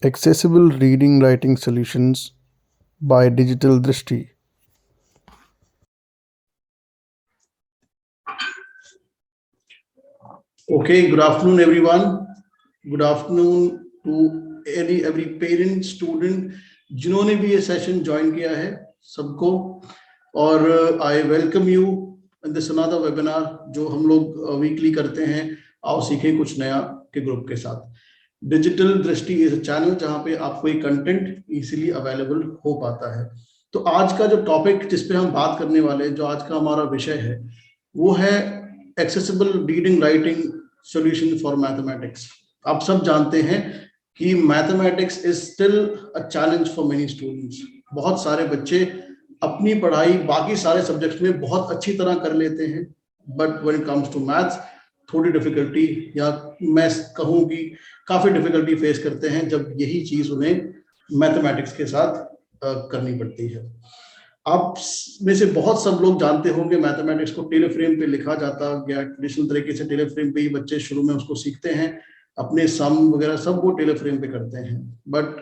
Accessible reading writing solutions by Digital Drishti. Okay, good afternoon, everyone. Good afternoon to every parent, student जिन्होंने भी ये session join किया है सबको और I welcome you in this another webinar जो हम लोग वीकली करते हैं आओ सीखें कुछ नया के ग्रुप के साथ। डिजिटल दृष्टि इज अ चैनल जहां पे आपको ये कंटेंट इजीली अवेलेबल हो पाता है। तो आज का जो टॉपिक जिस पे हम बात करने वाले हैं, जो आज का हमारा विषय है, वो है accessible reading writing solution for mathematics. आप सब जानते हैं कि mathematics is still a challenge for many students. बहुत सारे बच्चे अपनी पढ़ाई बाकी सारे सब्जेक्ट्स में बहुत अच्छी तरह कर लेते हैं, but when it comes to maths थोड़ी डिफिकल्टी, या मैं कहूँ कि काफी डिफिकल्टी फेस करते हैं जब यही चीज उन्हें मैथमेटिक्स के साथ करनी पड़ती है। आप में से बहुत सब लोग जानते होंगे मैथमेटिक्स को टेलीफ्रेम पे लिखा जाता गया। ट्रेडिशनल तरीके से टेलीफ्रेम पे ही बच्चे शुरू में उसको सीखते हैं, अपने सम वगैरह सब वो टेलीफ्रेम पे करते हैं। बट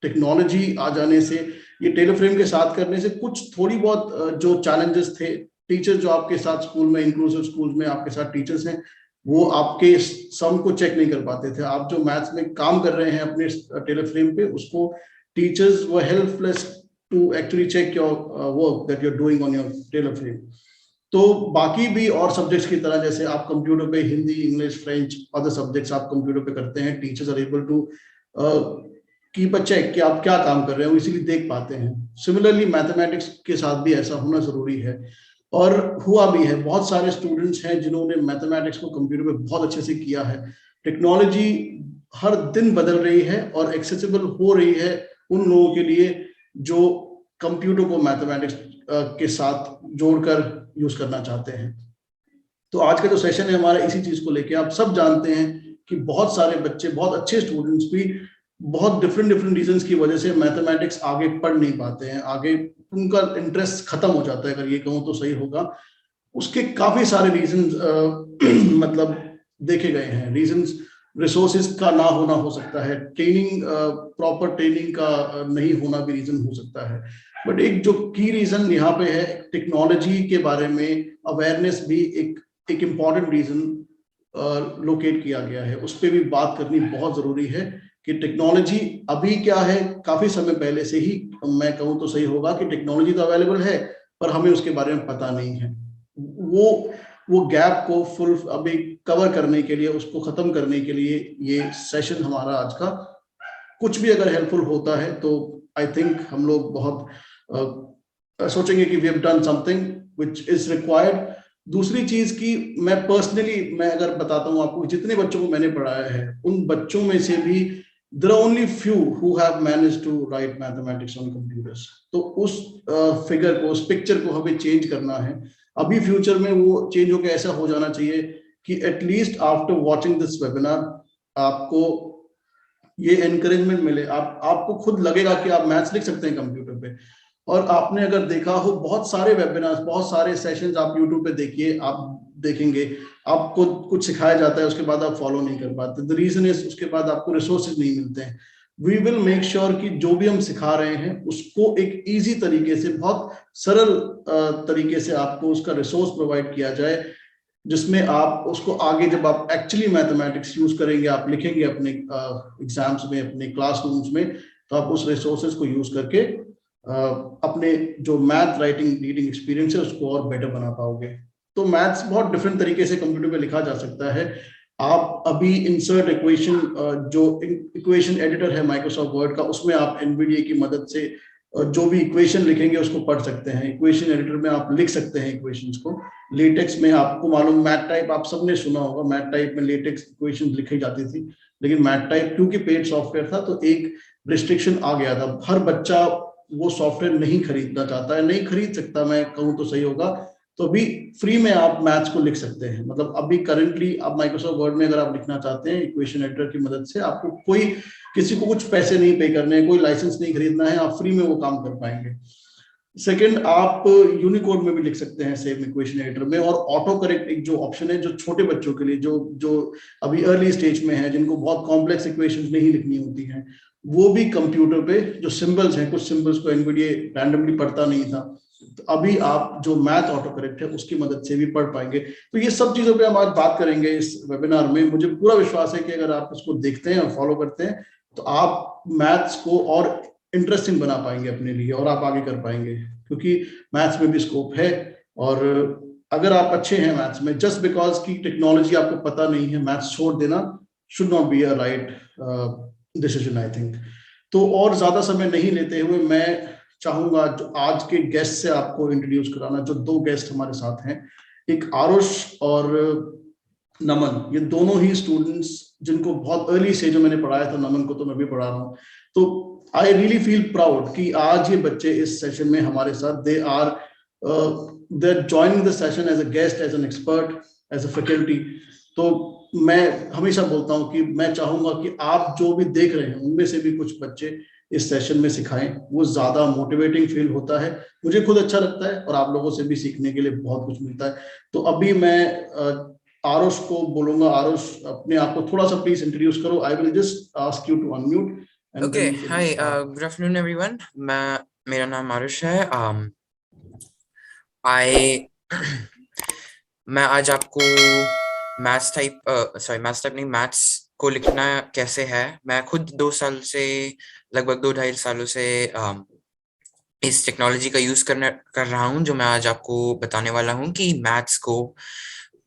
टेक्नोलॉजी आ जाने से, ये टेलीफ्रेम के साथ करने से कुछ थोड़ी बहुत जो चैलेंजेस थे, टीचर जो आपके साथ स्कूल में, इंक्लूसिव स्कूल में आपके साथ टीचर्स हैं, वो आपके सम को चेक नहीं कर पाते थे। आप जो मैथ्स में काम कर रहे हैं अपने टेलीफ्रेम पे, उसको टीचर्स वो helpless to actually check your work that you're doing on your tailor frame। तो बाकी भी और सब्जेक्ट्स की तरह, जैसे आप कंप्यूटर पे Hindi, English, French, other subjects आप कंप्यूटर पे करते हैं, teachers are able to keep a check कि आप क्या काम कर रहे हो, इसीलिए देख पाते हैं। सिमिलरली मैथमेटिक्स के साथ भी ऐसा होना जरूरी है, और हुआ भी है। बहुत सारे स्टूडेंट्स हैं जिन्होंने मैथमेटिक्स को कंप्यूटर पे बहुत अच्छे से किया है। टेक्नोलॉजी हर दिन बदल रही है और एक्सेसिबल हो रही है उन लोगों के लिए जो कंप्यूटर को मैथमेटिक्स के साथ जोड़कर यूज करना चाहते हैं। तो आज का जो सेशन है हमारा इसी चीज को लेके। आप सब जानते हैं कि बहुत सारे बच्चे, बहुत अच्छे स्टूडेंट्स भी बहुत डिफरेंट रीजंस की वजह से मैथमेटिक्स आगे पढ़ नहीं पाते हैं, आगे उनका इंटरेस्ट खत्म हो जाता है, अगर ये कहूँ तो सही होगा। उसके काफी सारे रीजंस मतलब देखे गए हैं। रीजंस रिसोर्सेज का ना होना हो सकता है, ट्रेनिंग, प्रॉपर ट्रेनिंग का नहीं होना भी रीजन हो सकता है। बट एक जो की रीजन यहाँ पे है, टेक्नोलॉजी के बारे में अवेयरनेस भी एक इम्पॉर्टेंट रीजन लोकेट किया गया है। उस पर भी बात करनी बहुत जरूरी है कि टेक्नोलॉजी अभी क्या है। काफी समय पहले से ही, मैं कहूँ तो सही होगा, कि टेक्नोलॉजी तो अवेलेबल है पर हमें उसके बारे में पता नहीं है। वो गैप को फुल अभी कवर करने के लिए, उसको खत्म करने के लिए ये सेशन हमारा आज का कुछ भी अगर हेल्पफुल होता है तो आई थिंक हम लोग बहुत सोचेंगे कि we have done something which is required. दूसरी चीज की मैं पर्सनली, मैं अगर बताता हूँ आपको, जितने बच्चों को मैंने पढ़ाया है उन बच्चों में से भी there are only few who have managed to write mathematics on computers। तो उस फिगर को, उस पिक्चर को हमें चेंज करना है। अभी फ्यूचर में वो चेंज होकर ऐसा हो जाना चाहिए कि at least after watching this webinar आपको ये एनकरेजमेंट मिले, आपको खुद लगेगा कि आप मैथ्स लिख सकते हैं कंप्यूटर पे। और आपने अगर देखा हो बहुत सारे वेबिनार्स, बहुत सारे सेशंस आप यूट्यूब पे देखिए, आप देखेंगे आपको कुछ सिखाया जाता है, उसके बाद आप फॉलो नहीं कर पाते। द रीजन इज उसके बाद आपको रिसोर्सेज नहीं मिलते हैं। वी विल मेक श्योर कि जो भी हम सिखा रहे हैं उसको एक इजी तरीके से, बहुत सरल तरीके से आपको उसका रिसोर्स प्रोवाइड किया जाए, जिसमें आप उसको आगे जब आप एक्चुअली मैथमेटिक्स यूज करेंगे, आप लिखेंगे अपने एग्जाम्स में, अपने क्लासरूम्स में, तो आप उस रिसोर्सेज को यूज करके अपने जो मैथ राइटिंग रीडिंग एक्सपीरियंस है उसको और बेटर बना पाओगे। तो मैथ्स बहुत डिफरेंट तरीके से कंप्यूटर पे लिखा जा सकता है। आप अभी इंसर्ट इक्वेशन, जो इक्वेशन एडिटर है माइक्रोसॉफ्ट वर्ड का, उसमें आप एनवीडीए की मदद से जो भी इक्वेशन लिखेंगे उसको पढ़ सकते हैं। इक्वेशन एडिटर में आप लिख सकते हैं इक्वेशंस को। लेटेक्स में आपको मालूम, मैथ टाइप आप सबने सुना होगा, मैथ टाइप में लेटेक्स इक्वेशन लिखी जाती थी। लेकिन मैथ टाइप क्योंकि पेड सॉफ्टवेयर था तो एक रिस्ट्रिक्शन आ गया था, हर बच्चा वो सॉफ्टवेयर नहीं खरीदना चाहता है, नहीं खरीद सकता, मैं कहूँ तो सही होगा। तो अभी फ्री में आप मैथ्स को लिख सकते हैं। मतलब अभी करंटली आप माइक्रोसॉफ्ट वर्ड में अगर आप लिखना चाहते हैं इक्वेशन एडिटर की मदद से, आपको किसी को कुछ पैसे नहीं पे करने हैं, कोई लाइसेंस नहीं खरीदना है, आप फ्री में वो काम कर पाएंगे। सेकंड, आप यूनिकोड में भी लिख सकते हैं सेम इक्वेशन एडिटर में, और ऑटो करेक्ट एक जो ऑप्शन है जो छोटे बच्चों के लिए, जो जो अभी अर्ली स्टेज में है, जिनको बहुत कॉम्प्लेक्स इक्वेशंस नहीं लिखनी होती हैं, वो भी कंप्यूटर पे जो सिंबल्स हैं, कुछ सिंबल्स को एनवीडिया रैंडमली पढ़ता नहीं था, तो अभी आप जो मैथ ऑटो करेक्ट है उसकी मदद से भी पढ़ पाएंगे। तो ये सब चीजों पे हम आज बात करेंगे इस वेबिनार में। मुझे पूरा विश्वास है कि अगर आप इसको देखते हैं और फॉलो करते हैं तो आप मैथ्स को और इंटरेस्टिंग बना पाएंगे अपने लिए, और आप आगे कर पाएंगे, क्योंकि मैथ्स में भी स्कोप है। और अगर आप अच्छे हैं मैथ्स में, जस्ट बिकॉज की टेक्नोलॉजी आपको पता नहीं है, मैथ्स छोड़ देना should not be a right decision, I think. तो और ज्यादा समय नहीं लेते हुए मैं चाहूंगा जो आज के गेस्ट से आपको इंट्रोड्यूस कराना, जो दो गेस्ट हमारे साथ हैं, एक आरुष और नमन। ये दोनों ही स्टूडेंट्स जिनको बहुत अर्ली स्टेज में मैंने पढ़ाया था, नमन को तो मैं भी पढ़ा रहा हूँ, तो आई रियली फील प्राउड कि आज ये बच्चे इस सेशन में हमारे साथ, they are joining the session as a guest, as an expert, as a faculty. तो मैं हमेशा बोलता हूँ कि मैं चाहूंगा कि आप जो भी देख रहे हैं उनमें से भी कुछ बच्चे इस सेशन में सिखाएं, वो ज्यादा मोटिवेटिंग फील होता है, मुझे खुद अच्छा लगता है, और आप लोगों से भी सीखने के लिए बहुत कुछ मिलता है। तो अभी मैं आरुष को बोलूंगा। आरुष, अपने आप को थोड़ा सा प्लीज इंट्रोड्यूस करो। I will just ask you to unmute and okay, then hi, good afternoon everyone. मेरा नाम आरुष है। आई मैं आज आपको मैथ्स टाइप नहीं, मैथ्स को लिखना कैसे है। मैं खुद 2 साल से, लगभग 2 ढाई सालों से इस टेक्नोलॉजी का यूज कर रहा हूँ, जो मैं आज आपको बताने वाला हूँ कि मैथ्स को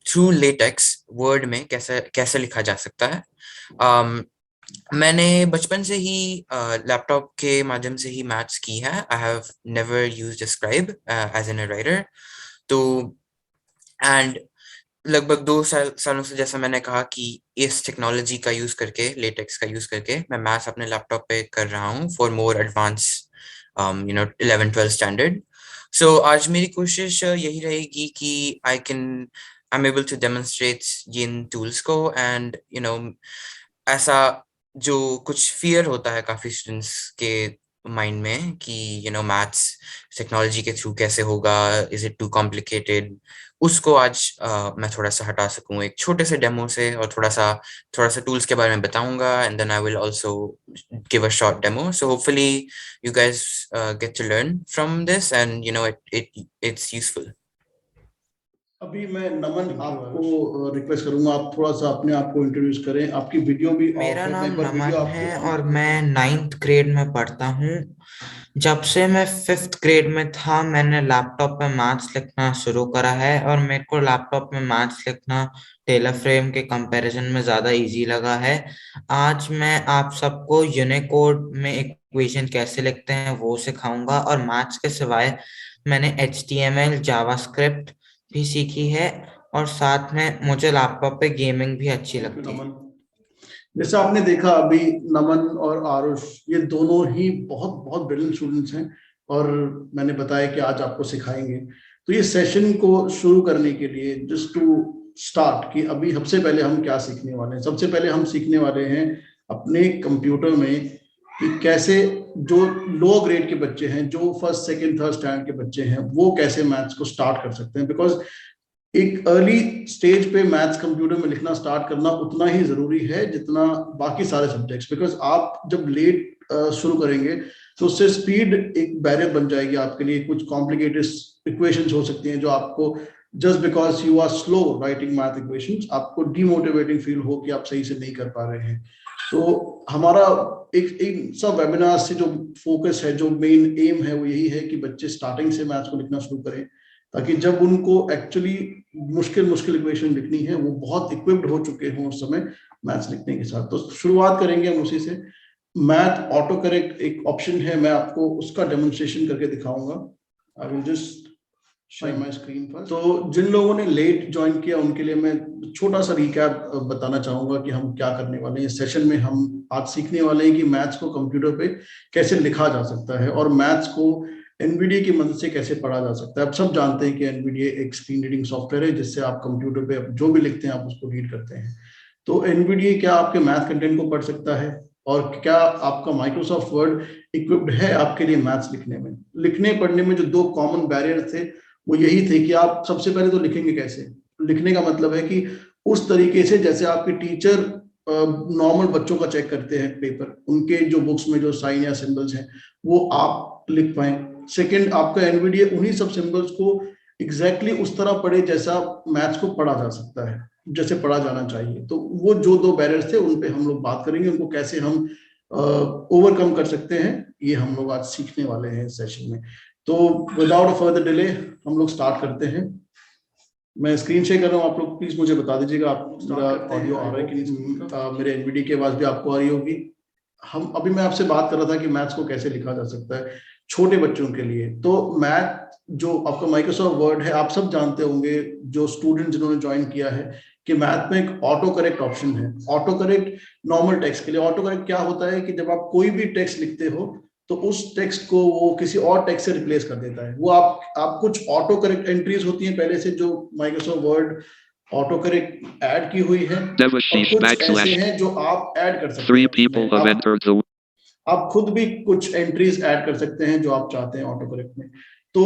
थ्रू लेटेक्स वर्ड में कैसे कैसे लिखा जा सकता है। मैंने बचपन से ही लैपटॉप के माध्यम से ही मैथ्स की है। I have never used scribe as an writer. तो एंड लगभग 2 सालों से, जैसा मैंने कहा, कि इस टेक्नोलॉजी का यूज करके, लेटेक्स का यूज करके मैं मैथ्स अपने लैपटॉप पे कर रहा हूँ for more advance 11-12 standard. So आज मेरी कोशिश यही रहेगी कि I am able to demonstrate इन टूल्स को, एंड ऐसा जो कुछ फियर होता है काफी स्टूडेंट्स के माइंड में कि मैथ्स टेक्नोलॉजी के थ्रू कैसे होगा, इज इट टू कॉम्प्लिकेटेड, उसको आज मैं थोड़ा सा हटा सकूं एक छोटे से डेमो से, और थोड़ा सा टूल्स के बारे में बताऊंगा, and then I will also give a short demo. So hopefully you guys get to learn from this, and it's useful. अभी मैं नमन आपको रिक्वेस्ट करूंगा, आप थोड़ा सा अपने आप को इंट्रोड्यूस करें। आपकी वीडियो भी ऑफ मेरा है, मैं नाम एक बार वीडियो नमन आपकी है ऑन और करूंगा। मैं 9th ग्रेड में पढ़ता हूँ। जब से मैं 5th ग्रेड में था, मैंने लैपटॉप पे मैथ्स लिखना शुरू करा है, और मेरे को लैपटॉप में मैथ्स लिखना टेलर फ्रेम के कंपैरिजन में ज़्यादा इजी लगा है। आज मैं आप सबको यूनिकोड में इक्वेशन कैसे लिखते हैं वो सिखाऊंगा, और मैथ्स के सिवाय मैंने HTML जावास्क्रिप्ट भी सीखी है, और साथ में मुझे लैपटॉप पे गेमिंग भी अच्छी लगती है। नमन, जैसा आपने देखा अभी, नमन और आरुष ये दोनों ही बहुत बहुत ब्रिलियंट स्टूडेंट्स हैं, और मैंने बताया कि आज आपको सिखाएंगे। तो ये सेशन को शुरू करने के लिए, जस्ट टू स्टार्ट, कि अभी सबसे पहले हम क्या सीखने वाले हैं। सबसे पहले हम सीखने वाले हैं अपने कंप्यूटर में कि कैसे जो लो ग्रेड के बच्चे हैं, जो फर्स्ट सेकंड थर्ड स्टैंडर्ड के बच्चे हैं, वो कैसे मैथ्स को स्टार्ट कर सकते हैं। बिकॉज एक अर्ली स्टेज पे मैथ्स कंप्यूटर में लिखना स्टार्ट करना उतना ही जरूरी है जितना बाकी सारे सब्जेक्ट्स। बिकॉज आप जब लेट शुरू करेंगे तो उससे स्पीड एक बैरियर बन जाएगी आपके लिए। कुछ कॉम्प्लिकेटेड इक्वेशंस हो सकती हैं जो आपको, just because you are slow writing math equations, आपको डिमोटिवेटिंग फील हो कि आप सही से नहीं कर पा रहे हैं। तो हमारा एक सब वेबिनार से जो फोकस है, जो मेन एम है, वो यही है कि बच्चे स्टार्टिंग से मैथ्स को लिखना शुरू करें, ताकि जब उनको एक्चुअली मुश्किल मुश्किल इक्वेशन लिखनी है वो बहुत इक्विप्ड हो चुके हों उस समय मैथ्स लिखने के साथ। तो शुरुआत करेंगे हम उसी से। मैथ ऑटो करेक्ट एक ऑप्शन है, मैं आपको उसका डेमोन्स्ट्रेशन करके दिखाऊंगा। आई will just share my screen first. तो जिन लोगों ने लेट ज्वाइन किया उनके लिए मैं छोटा सा रिकैप बताना चाहूंगा कि हम क्या करने वाले हैं। इस सेशन में हम आज सीखने वाले हैं कि मैथ्स को कंप्यूटर पे कैसे लिखा जा सकता है, और मैथ्स को एनवीडिया की मदद से कैसे पढ़ा जा सकता है। आप सब जानते हैं कि एनवीडिया एक स्क्रीन रीडिंग सॉफ्टवेयर है, जिससे आप कंप्यूटर पे जो भी लिखते हैं आप उसको रीड करते हैं। तो एनवीडिया क्या आपके मैथ कंटेंट को पढ़ सकता है? और क्या आपका माइक्रोसॉफ्ट वर्ड इक्विप्ड है आपके लिए मैथ्स लिखने में। लिखने पढ़ने में जो दो कॉमन बैरियर थे वो यही थे कि आप सबसे पहले तो लिखेंगे कैसे। लिखने का मतलब है कि उस तरीके से जैसे आपके टीचर नॉर्मल बच्चों का चेक करते हैं पेपर, उनके जो बुक्स में जो साइन या सिंबल्स हैं वो आप लिख पाए। सेकंड, आपका एनवीडीए उन्हीं सब सिंबल्स को एग्जैक्टली उस तरह पढ़े जैसा मैथ्स को पढ़ा जा सकता है, जैसे पढ़ा जाना चाहिए। तो वो जो दो बैरियर्स थे उन पे हम लोग बात करेंगे, उनको कैसे हम ओवरकम कर सकते हैं, ये हम लोग आज सीखने वाले हैं सेशन में। तो विदाउट फर्दर डिले हम लोग स्टार्ट करते हैं। मैं स्क्रीन शेयर कर रहा हूँ, आप लोग प्लीज मुझे बता दीजिएगा आप मेरा ऑडियो आ रहा है कि नहीं। मेरे एनवीडी की आवाज भी आपको आ रही होगी। हम अभी मैं आपसे बात कर रहा था कि मैथ्स को कैसे लिखा जा सकता है छोटे बच्चों के लिए। तो मैथ जो आपका माइक्रोसॉफ्ट वर्ड है, आप सब जानते होंगे जो स्टूडेंट जिन्होंने ज्वाइन किया है कि मैथ में एक ऑटो करेक्ट ऑप्शन है। ऑटो करेक्ट नॉर्मल टेक्स्ट के लिए। ऑटो करेक्ट क्या होता है कि जब आप कोई भी टेक्स्ट लिखते हो तो उस टेक्स्ट को वो किसी और टेक्स्ट से रिप्लेस कर देता है। वो आप कुछ ऑटो करेक्ट एंट्रीज होती हैं पहले से जो Microsoft word auto correct add की हुई है, और कुछ ऐसे हैं जो आप ऐड कर सकते हैं। आप खुद भी कुछ एंट्रीज ऐड कर सकते हैं जो आप चाहते हैं ऑटो करेक्ट में। तो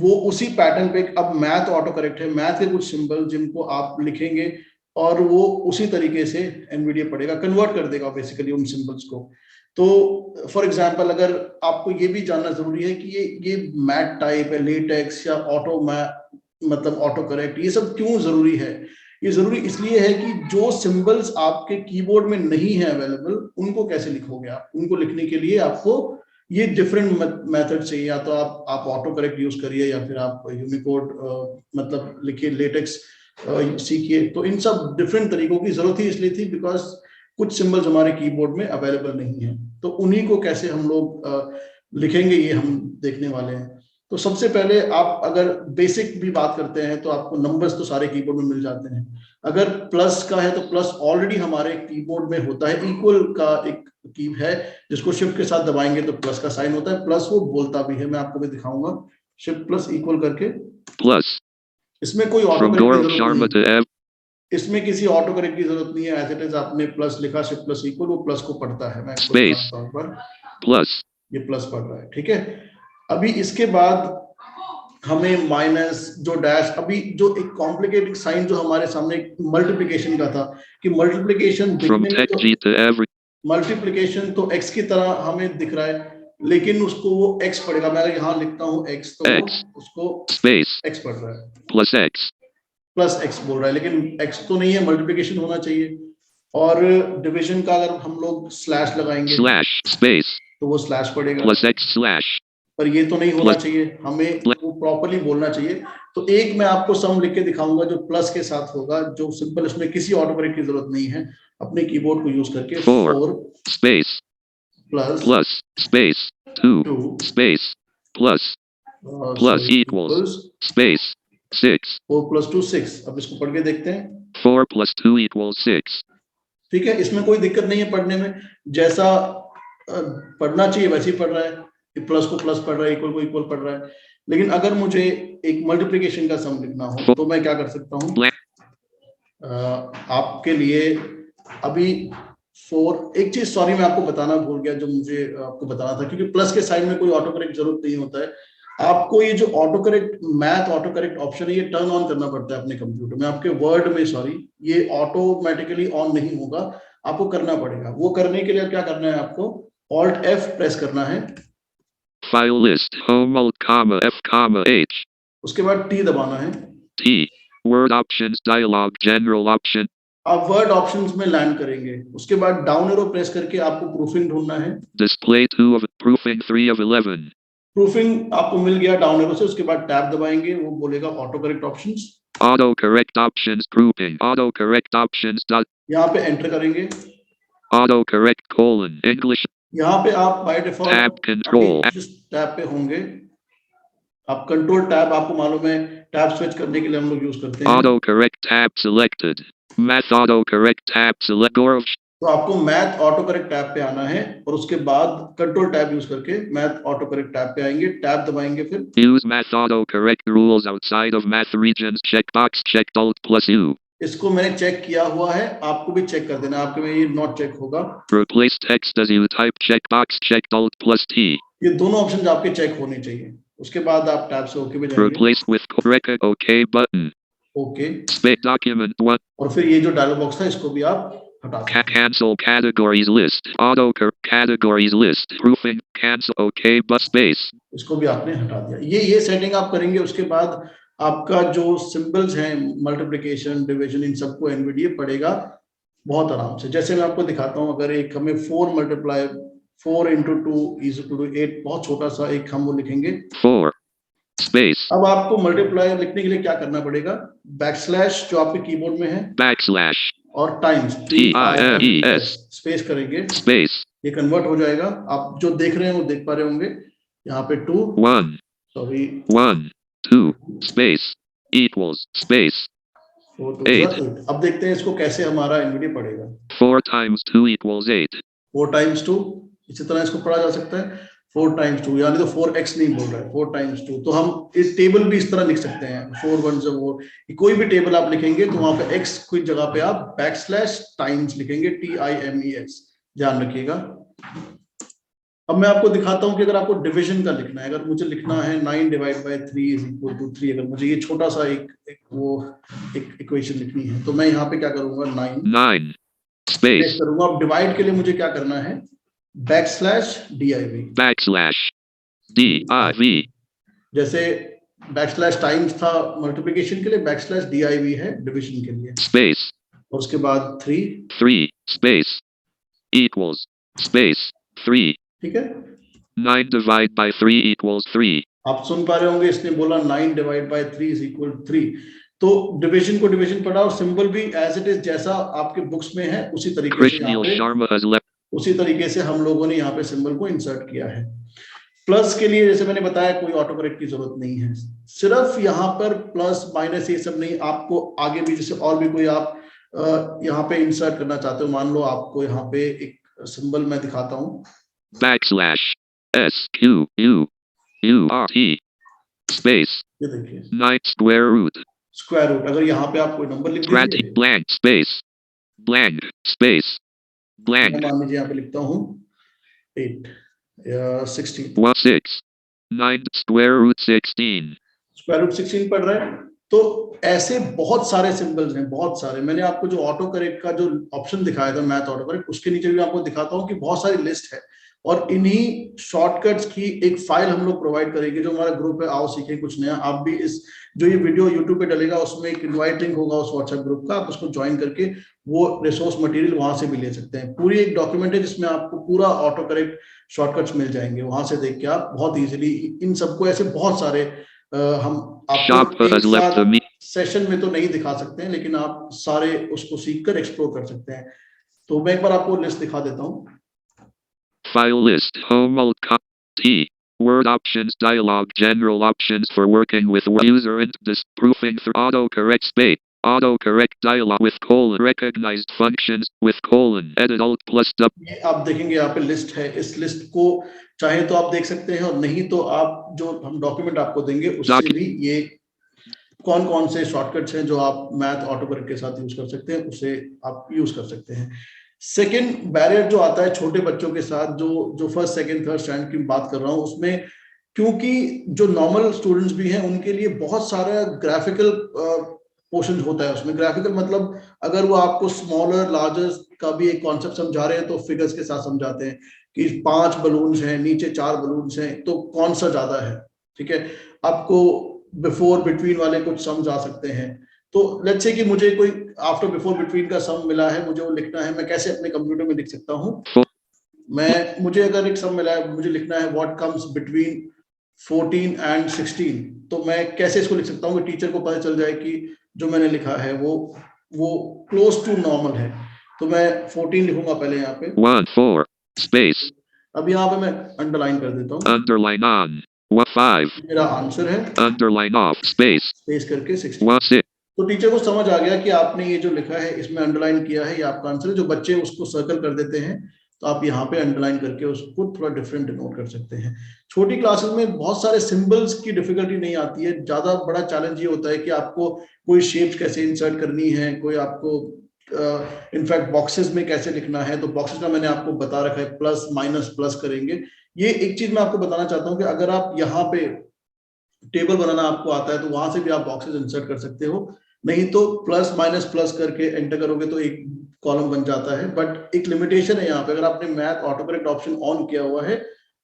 वो उसी पैटर्न पे अब मैथ ऑटो करेक्ट है। मैथ के कुछ सिंबल जिनको आप लिखेंगे और वो उसी तरीके से एनवीडीए पढ़ेगा, कन्वर्ट कर देगा बेसिकली उन सिंबल्स को। तो फॉर एग्जांपल अगर आपको ये भी जानना जरूरी है कि ये मैथ टाइप है, लेटेक्स या ऑटो मतलब ऑटो करेक्ट, ये सब क्यों जरूरी है। ये जरूरी इसलिए है कि जो सिंबल्स आपके कीबोर्ड में नहीं है अवेलेबल, उनको कैसे लिखोगे आप। उनको लिखने के लिए आपको ये डिफरेंट मेथड चाहिए। या तो आप ऑटो करेक्ट यूज करिए या फिर आप यूनिकोड मतलब लिखिए, लेटेक्स सीखिए। तो इन सब डिफरेंट तरीकों की जरूरत ही इसलिए थी बिकॉज कुछ सिंबल्स हमारे कीबोर्ड में अवेलेबल नहीं है। तो उन्हीं को कैसे हम लोग लिखेंगे ये हम देखने वाले हैं। तो सबसे पहले आप अगर बेसिक भी बात करते हैं तो आपको नंबर्स तो सारे कीबोर्ड में मिल जाते हैं। अगर प्लस का है तो प्लस ऑलरेडी हमारे कीबोर्ड में होता है। इक्वल का एक की है जिसको शिफ्ट के साथ दबाएंगे तो प्लस का साइन होता है। प्लस वो बोलता भी है, मैं आपको भी दिखाऊंगा। शिफ्ट प्लस इक्वल करके प्लस। इसमें कोई ऑटो करेक्ट की जरूरत नहीं है। इसमें किसी ऑटो करेक्ट की जरूरत नहीं है। एज इट इज आपने प्लस लिखा, शिफ्ट प्लस इक्वल, वो प्लस को पढ़ता है। मैं प्लस, ये प्लस पढ़ रहा है, ठीक है। अभी इसके बाद हमें माइनस, जो डैश, अभी जो एक कॉम्प्लिकेटेड साइन जो हमारे सामने मल्टीप्लिकेशन का था कि मल्टीप्लिकेशन मल्टीप्लिकेशन तो एक्स की तरह हमें दिख रहा है, लेकिन उसको वो एक्स पढ़ेगा। मैं अगर यहाँ लिखता हूँ एक्स तो उसको एक्स पढ़ रहा है, प्लस एक्स बोल रहा है, लेकिन एक्स तो नहीं है, मल्टीप्लिकेशन होना चाहिए। और डिवीजन का अगर हम लोग स्लैश लगाएंगे तो वो स्लैश पढ़ेगा, पर ये तो नहीं होना चाहिए, हमें वो प्रॉपर्ली बोलना चाहिए। तो एक मैं आपको सम लिख के दिखाऊंगा जो प्लस के साथ होगा, जो सिंपल, इसमें किसी ऑटो करेक्ट की जरूरत नहीं है। अपने कीबोर्ड को यूज करके 4 प्लस 2 प्लस इक्वल्स 4 प्लस 2 6। अब इसको पढ़ के देखते हैं। 4 plus 2 equals 6. ठीक है, इसमें कोई दिक्कत नहीं है पढ़ने में। जैसा पढ़ना चाहिए वैसे ही पढ़ रहा है। प्लस को प्लस पढ़ रहा है, इक्वल को इक्वल पढ़ रहा है। लेकिन अगर मुझे एक मल्टीप्लिकेशन का सम लिखना हो तो मैं क्या कर सकता हूँ। आपके लिए अभी 4, एक चीज सॉरी मैं आपको बताना भूल गया जो मुझे आपको बताना था, क्योंकि प्लस के साइड में कोई ऑटो करेक्ट जरूरत नहीं होता है। आपको ये जो auto correct, math auto correct option है, ये टर्न ऑन करना पड़ता है अपने कंप्यूटर में। आपके वर्ड में सॉरी, ये ऑटोमेटिकली ऑन नहीं होगा, आपको करना पड़ेगा। वो करने के लिए क्या करना है, आपको ऑल्ट F प्रेस करना है। File list, home alt, comma, F, comma, H. उसके बाद T दबाना है। T. Word options dialog, general option. आप वर्ड ऑप्शंस में लैंड करेंगे। उसके बाद डाउन एरो प्रेस करके आपको प्रूफिंग ढूंढना है। Display 2 of proofing 3 of 11. Proofing आपको मिल गया डाउन एरो से। उसके बाद टैब दबाएंगे, वो बोलेगा auto correct options. Auto correct options grouping, auto correct options dot. यहाँ पे एंटर करेंगे। Auto correct colon English. यहाँ पे आप बाय डिफॉल्ट टैब कंट्रोल जिस टैब पे होंगे, आप कंट्रोल टैब, आपको मालूम है टैब स्विच करने के लिए हम लोग यूज करते हैं। Auto correct tab selected. Math auto correct tab select or. तो आपको मैथ ऑटो करेक्ट टैब पे आना है और उसके बाद कंट्रोल टैब यूज करके मैथ ऑटो करेक्ट टैब पे आएंगे। टैब दबाएंगे, फिर Use math auto correct rules outside of math regions checkbox checked alt plus U. इसको मैंने चेक किया हुआ है, आपको भी चेक कर देना, आपके में ये नॉट चेक होगा। Replace text as you type checkbox checked Alt plus T. ये दोनों ऑप्शन आपके चेक होने चाहिए। उसके बाद आप टैब से ओके पे जाएंगे। Replace with correct OK button. Okay, Space document 1. और फिर ये जो डायलॉग बॉक्स था इसको भी आप हटा सकते हैं। Cancel categories list. Auto categories list. Proofing. Cancel OK but space. इसको भी आपने हटा दिया। ये सेटिंग आप करेंगे, उसके बाद आपका जो सिंबल्स हैं मल्टीप्लिकेशन, डिवीजन, इन सबको एनवीडीए पढ़ेगा बहुत आराम से। जैसे मैं आपको दिखाता हूँ, अगर एक हमें 4 multiply 4 into 2 is equal to 8, बहुत छोटा सा एक हम वो लिखेंगे। 4 space अब आपको मल्टीप्लाई लिखने के लिए क्या करना पड़ेगा? बैकस्लैश जो आपके कीबोर्ड में है backslash और टाइम्स TIMES स्पेस करेंगे, space ये कन्वर्ट हो जाएगा। आप जो देख रहे हैं वो देख पा रहे होंगे, यहाँ पे 2 1 सॉरी 1 2 space equals space 4 2 8. 8। अब देखते हैं इसको कैसे हमारा एनवीडीए पढ़ेगा। 4 times 2 equals 8. 4 times 2, इसी तरह इसको पढ़ा जा सकता है 4 times 2, यानी तो 4x नहीं बोल रहा है, 4 times 2। तो हम इस टेबल भी इस तरह लिख सकते हैं, 4 1 से 4, कोई भी टेबल आप लिखेंगे तो वहां पे x कोई जगह पे आप बैकस्लैश टाइम्स लिखेंगे, TIMES, ध्यान रखिएगा। अब मैं आपको दिखाता हूं कि अगर आपको डिवीजन का लिखना है, अगर मुझे लिखना है 9 divide by 3 is equal to 3, अगर मुझे ये छोटा सा एक इक्वेशन लिखनी है, तो मैं यहाँ पे क्या करूंगा, 9 स्पेस space करूंगा। अब डिवाइड के लिए मुझे क्या करना है, बैकस्लैश DIV। backslash DIV जैसे बैकस्लैश टाइम्स था मल्टीप्लिकेशन के लिए, बैकस्लैश DIV है डिवीजन के लिए। space और उसके बाद 3, 3 space equals space 3. ठीक है। 9 divide by 3 equals 3. आप सुन पा रहे होंगे, इसने बोला 9 डिवाइड बाय 3 इज इक्वल 3। तो डिवीजन को डिवीजन पढ़ा और सिंबल भी एज इट इज जैसा आपके बुक्स में है उसी तरीके से यहाँ Krishnil पे, Sharma has left. उसी तरीके से हम लोगों ने यहाँ पे सिंबल को इंसर्ट किया है। प्लस के लिए जैसे मैंने बताया कोई ऑटो करेक्ट की जरूरत नहीं है, सिर्फ यहाँ पर प्लस माइनस ये सब नहीं, आपको आगे भी जैसे और भी कोई आप यहाँ पे इंसर्ट करना चाहते हो, मान लो आपको यहाँ पे एक सिंबल मैं दिखाता हूँ, Backslash SQUURT space ये देखिए 9 square root. Square root. अगर यहाँ पे आप कोई नंबर लिख Granted दीजिए, blank space blank space मैं blank मान लीजिए यहाँ पे लिखता हूँ 8 या 16, 6 9 square root 16. स्क्वायर रूट 16 पढ़ रहा है। तो ऐसे बहुत सारे सिंबल्स हैं, बहुत सारे। मैंने आपको जो ऑटो करेक्ट का जो ऑप्शन दिखाया था, मैथ ऑटो करेक्ट, उसके नीचे भी आपको दिखाता हूँ कि बहुत सारी लिस्ट है, और इन्हीं शॉर्टकट्स की एक फाइल हम लोग प्रोवाइड करेंगे जो हमारा ग्रुप है, आओ सीखें कुछ नया। आप भी इस जो ये वीडियो यूट्यूब पे डलेगा उसमें एक इनवाइट लिंक होगा उस व्हाट्सएप ग्रुप का, आप उसको ज्वाइन करके वो रिसोर्स मटेरियल वहां से भी ले सकते हैं। पूरी एक डॉक्यूमेंट है जिसमें आपको पूरा ऑटो करेक्ट शॉर्टकट्स मिल जाएंगे, वहां से देख के आप बहुत इजीली इन सबको, ऐसे बहुत सारे हम आपको एक साथ सेशन में तो नहीं दिखा सकते हैं, लेकिन आप सारे उसको सीखकर एक्सप्लोर कर सकते हैं। तो मैं एक बार आपको लिस्ट दिखा देता हूँ। File list home alt T word options dialog general options for working with user int proofing through autocorrect space autocorrect dialog with colon recognized functions with colon edit alt plus w। ये आप देखेंगे यहाँ पे list है, इस list को चाहे तो आप देख सकते हैं, और नहीं तो आप जो हम डॉक्यूमेंट आपको देंगे उससे भी ये कौन कौन से शॉर्टकट्स हैं जो आप मैथ ऑटोकरेक्ट के साथ यूज कर सकते हैं, उसे आप यूज कर सकते हैं। सेकेंड बैरियर जो आता है छोटे बच्चों के साथ, जो फर्स्ट सेकेंड थर्ड स्टैंडर्ड की बात कर रहा हूँ, उसमें क्योंकि जो नॉर्मल स्टूडेंट्स भी हैं उनके लिए बहुत सारा ग्राफिकल पोर्शन होता है। उसमें ग्राफिकल मतलब अगर वो आपको स्मॉलर लार्जर का भी एक कॉन्सेप्ट समझा रहे हैं तो फिगर्स के साथ समझाते हैं कि 5 बलून्स हैं, नीचे 4 बलून्स हैं, तो कौन सा ज्यादा है, ठीक है। आपको बिफोर बिटवीन वाले कुछ सम आ सकते हैं। तो लेट्स से कि मुझे कोई आफ्टर बिफोर बिटवीन का सम मिला है, मुझे वो लिखना है, मैं कैसे अपने कंप्यूटर में लिख सकता हूँ? मुझे अगर एक सम मिला है, मुझे लिखना है व्हाट कम्स बिटवीन 14 and 16, तो मैं कैसे इसको लिख सकता हूँ कि टीचर को पता चल जाए कि जो मैंने लिखा है वो क्लोज टू नॉर्मल है। तो मैं 14 लिखूंगा पहले यहाँ पे 1 4 space। अब यहाँ पे मैं अंडरलाइन कर देता हूँ, underline on 5 मेरा आंसर है, underline off space स्पेस करके 16। 6। तो टीचर को समझ आ गया कि आपने ये जो लिखा है इसमें अंडरलाइन किया है, ये आपका आंसर है। जो बच्चे उसको सर्कल कर देते हैं तो आप यहाँ पे अंडरलाइन करके उसको थोड़ा डिफरेंट डिनोट कर सकते हैं। छोटी क्लासेस में बहुत सारे सिंबल्स की डिफिकल्टी नहीं आती है, ज्यादा बड़ा चैलेंज ये होता है कि आपको कोई शेप्स कैसे इंसर्ट करनी है, कोई आपको इनफैक्ट बॉक्सेस में कैसे लिखना है। तो बॉक्सेस का मैंने आपको बता रखा है, प्लस माइनस प्लस करेंगे। ये एक चीज मैं आपको बताना चाहता हूँ कि अगर आप यहाँ पे टेबल बनाना आपको आता है तो वहां से भी आप बॉक्सेस इंसर्ट कर सकते हो, नहीं तो प्लस माइनस प्लस करके एंटर करोगे तो एक कॉलम बन जाता है। बट एक लिमिटेशन है यहाँ पे, अगर आपने math auto correct option on किया हुआ है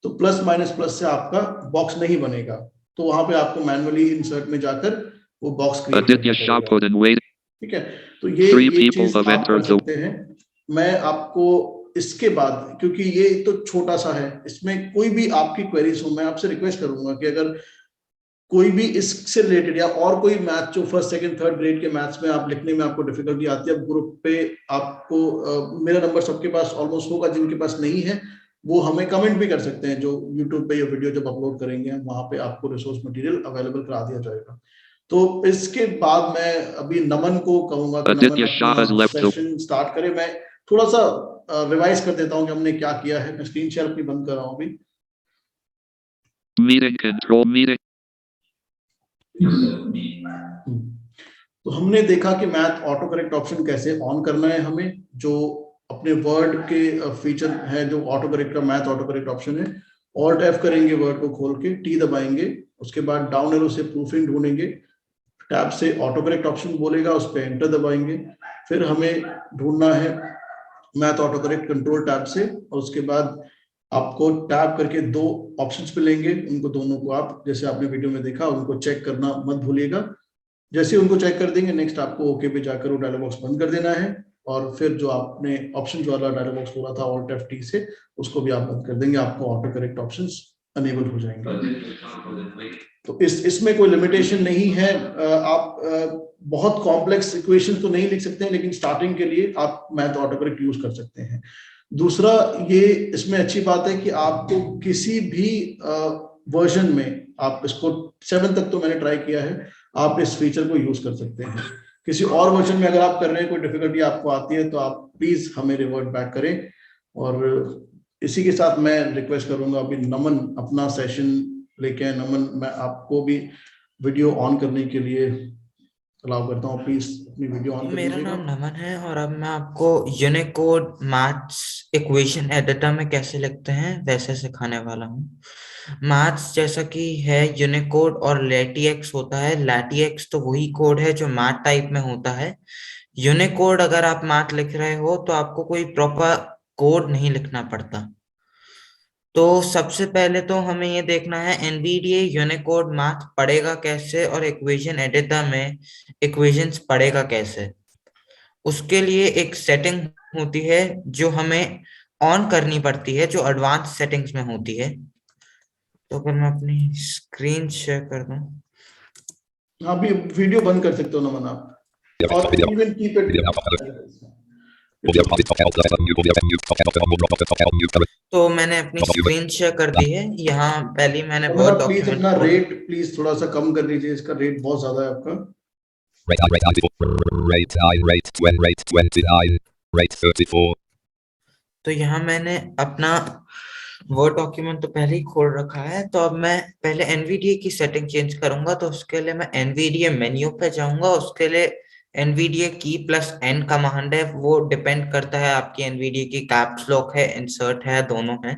तो प्लस माइनस प्लस से आपका बॉक्स नहीं बनेगा, तो वहां पे आपको मैनुअली इंसर्ट में जाकर वो बॉक्स क्रिएट Aditya करना Shah पड़ेगा। put in waiting. ठीक है, तो ये 3 चीज people have आप कर entered the सकते हैं। मैं आपको इसके बाद, क्योंकि ये तो छोटा सा है, इसमें कोई भी आपकी क्वेरीज हो, मैं आपसे रिक्वेस्ट करूंगा कि अगर कोई भी इससे रिलेटेड या और कोई मैथ जो फर्स्ट सेकंड थर्ड ग्रेड के मैथ्स में आप लिखने में आपको डिफिकल्टी आती है, ग्रुप पे आपको मेरा नंबर सबके पास ऑलमोस्ट होगा, जिनके पास नहीं है वो हमें कमेंट भी कर सकते हैं, जो यूट्यूब पे ये वीडियो जब अपलोड करेंगे वहां पे आपको रिसोर्स मटेरियल अवेलेबल करा दिया जाएगा। तो इसके बाद मैं अभी नमन को कहूंगा कि नमन Aditya Shah has अपना left the सेशन स्टार्ट करे। मैं थोड़ा सा रिवाइज कर देता हूँ कि हमने क्या किया है। मैं स्क्रीन शेयर अपनी बंद कर रहा हूँ अभी। meeting control meeting. तो हमने देखा कि मैथ ऑटो करेक्ट ऑप्शन कैसे ऑन करना है हमें, जो अपने वर्ड के फीचर है, जो ऑटो करेक्ट का मैथ ऑटो करेक्ट ऑप्शन है। ऑल्ट एफ करेंगे वर्ड को खोल के, टी दबाएंगे, उसके बाद डाउन एरो से प्रूफिंग ढूंढेंगे, टैब से ऑटो करेक्ट ऑप्शन बोलेगा, उस पर एंटर दबाएंगे। फिर हमें ढूंढना है math auto correct control tab से, और उसके बाद आपको टैब करके दो ऑप्शंस पे लेंगे, उनको दोनों को आप जैसे आपने वीडियो में देखा उनको चेक करना मत भूलिएगा। जैसे उनको चेक कर देंगे नेक्स्ट आपको ओके पे जाकर वो डायलॉग बॉक्स बंद कर देना है, और फिर जो आपने ऑप्शन वाला डायलॉग बॉक्स बोला था ऑल्ट एफ टी से, उसको भी आप बंद कर देंगे, आपको ऑटो करेक्ट ऑप्शंस अनेबल हो जाएंगे। तो इसमें कोई लिमिटेशन नहीं है। आप बहुत कॉम्प्लेक्स इक्वेशन तो नहीं लिख सकते हैं, लेकिन स्टार्टिंग के लिए आप मैथ ऑटो करेक्ट यूज कर सकते हैं। दूसरा ये इसमें अच्छी बात है कि आपको किसी भी वर्जन में, आप इसको 7 तक तो मैंने ट्राई किया है, आप इस फीचर को यूज कर सकते हैं। किसी और वर्जन में अगर आप कर रहे हैं, कोई डिफिकल्टी आपको आती है, तो आप प्लीज हमें रिवर्ट बैक करें। और इसी के साथ मैं रिक्वेस्ट करूंगा अभी नमन अपना सेशन लेके आए। नमन, मैं आपको भी वीडियो ऑन करने के लिए अलाउ करता हूँ, प्लीज अपनी वीडियो ऑन कर मेरा लीजिएगा। नाम नमन है और अब मैं आपको यूनिकोड मैथ्स इक्वेशन एडिटर में कैसे लिखते हैं वैसे सिखाने वाला हूँ। मैथ्स जैसा कि है यूनिकोड और लैटिएक्स होता है। लैटिएक्स तो वही कोड है जो मैथ टाइप में होता है। यूनिकोड अगर आप मैथ लिख रहे हो तो आपको कोई प्रॉपर कोड नहीं लिखना पड़ता। तो सबसे पहले तो हमें ये देखना है एनवीडीए यूनिकोड मैथ पढ़ेगा कैसे और इक्वेशन एडिटर में इक्वेशंस पढ़ेगा कैसे। उसके लिए एक सेटिंग होती है जो हमें ऑन करनी पड़ती है, जो एडवांस सेटिंग्स में होती है। तो अगर मैं अपनी स्क्रीन शेयर कर दूं, हाँ, भी वीडियो बंद कर सकते हो नमन आप, और इवन कीप तो मैंने अपनी स्क्रीन शेयर कर दी है। यहाँ पहले मैंने वर्ड प्लीज डॉक्यूमेंट अपना रेट प्लीज थोड़ा सा कम कर लीजिए, इसका रेट बहुत ज्यादा है आपका। Rate 29, rate 34. तो यहाँ मैंने अपना वर्ड डॉक्यूमेंट तो पहले ही खोल रखा है। तो अब मैं पहले एनवीडीए की सेटिंग चेंज करूंगा। तो उसके लिए मैं एनवीडीए मेन्यू पे जाऊंगा। उसके लिए एनवीडीए की प्लस एन कमांड है, वो डिपेंड करता है आपकी एनवीडीए की कैप्स लॉक है, इंसर्ट है, दोनों है।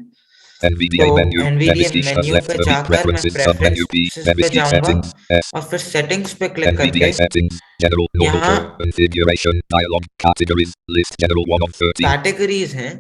NVDA तो menu. NVDA Dennis has menu left पे the जाकर मैं preferences प्रेफरेंसेस submenu पे B. जाऊंगा settings. S. और फिर सेटिंग्स पे क्लिक NVDA करके settings. General normal यहाँ configuration dialog categories list general 1 of 13. Categories हैं।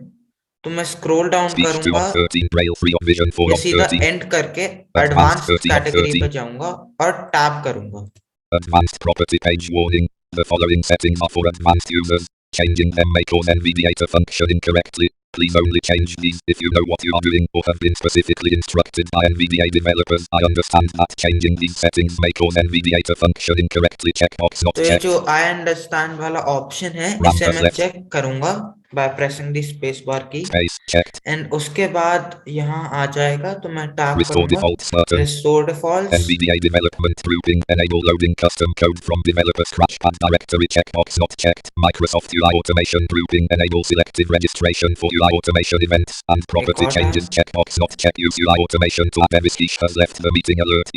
तो मैं स्क्रॉल डाउन Speech 2 करूंगा, of 13. Braille 3 of vision 4 ये of सीधा 13. एंड करके Advanced एडवांस 13 of कैटेगरी 13. पे जाऊंगा और टैब करूंगा। Advanced property page warning. The following settings are for advanced users. Changing them may cause NVDA to function incorrectly. Please only change these if you know what you are doing or have been specifically instructed by NVDA developers. I understand that changing these settings may cause NVDA to function incorrectly. Checkbox not तो ये checked. जो I understand वाला option है, Run इसे has मैं left. Check करूंगा। by pressing the space bar key Space checked. and उसके बाद यहाँ आ जाएगा तो मैं टैप Restore करूंगा defaults button. Restore Defaults NVDA development grouping. Enable loading custom code from developer scratchpad directory. Checkbox not checked. Microsoft UI automation grouping. Enable selective registration for UI automation events and property और changes. time. Checkbox not checked. Use UI automation to Beviskish has left the meeting alert.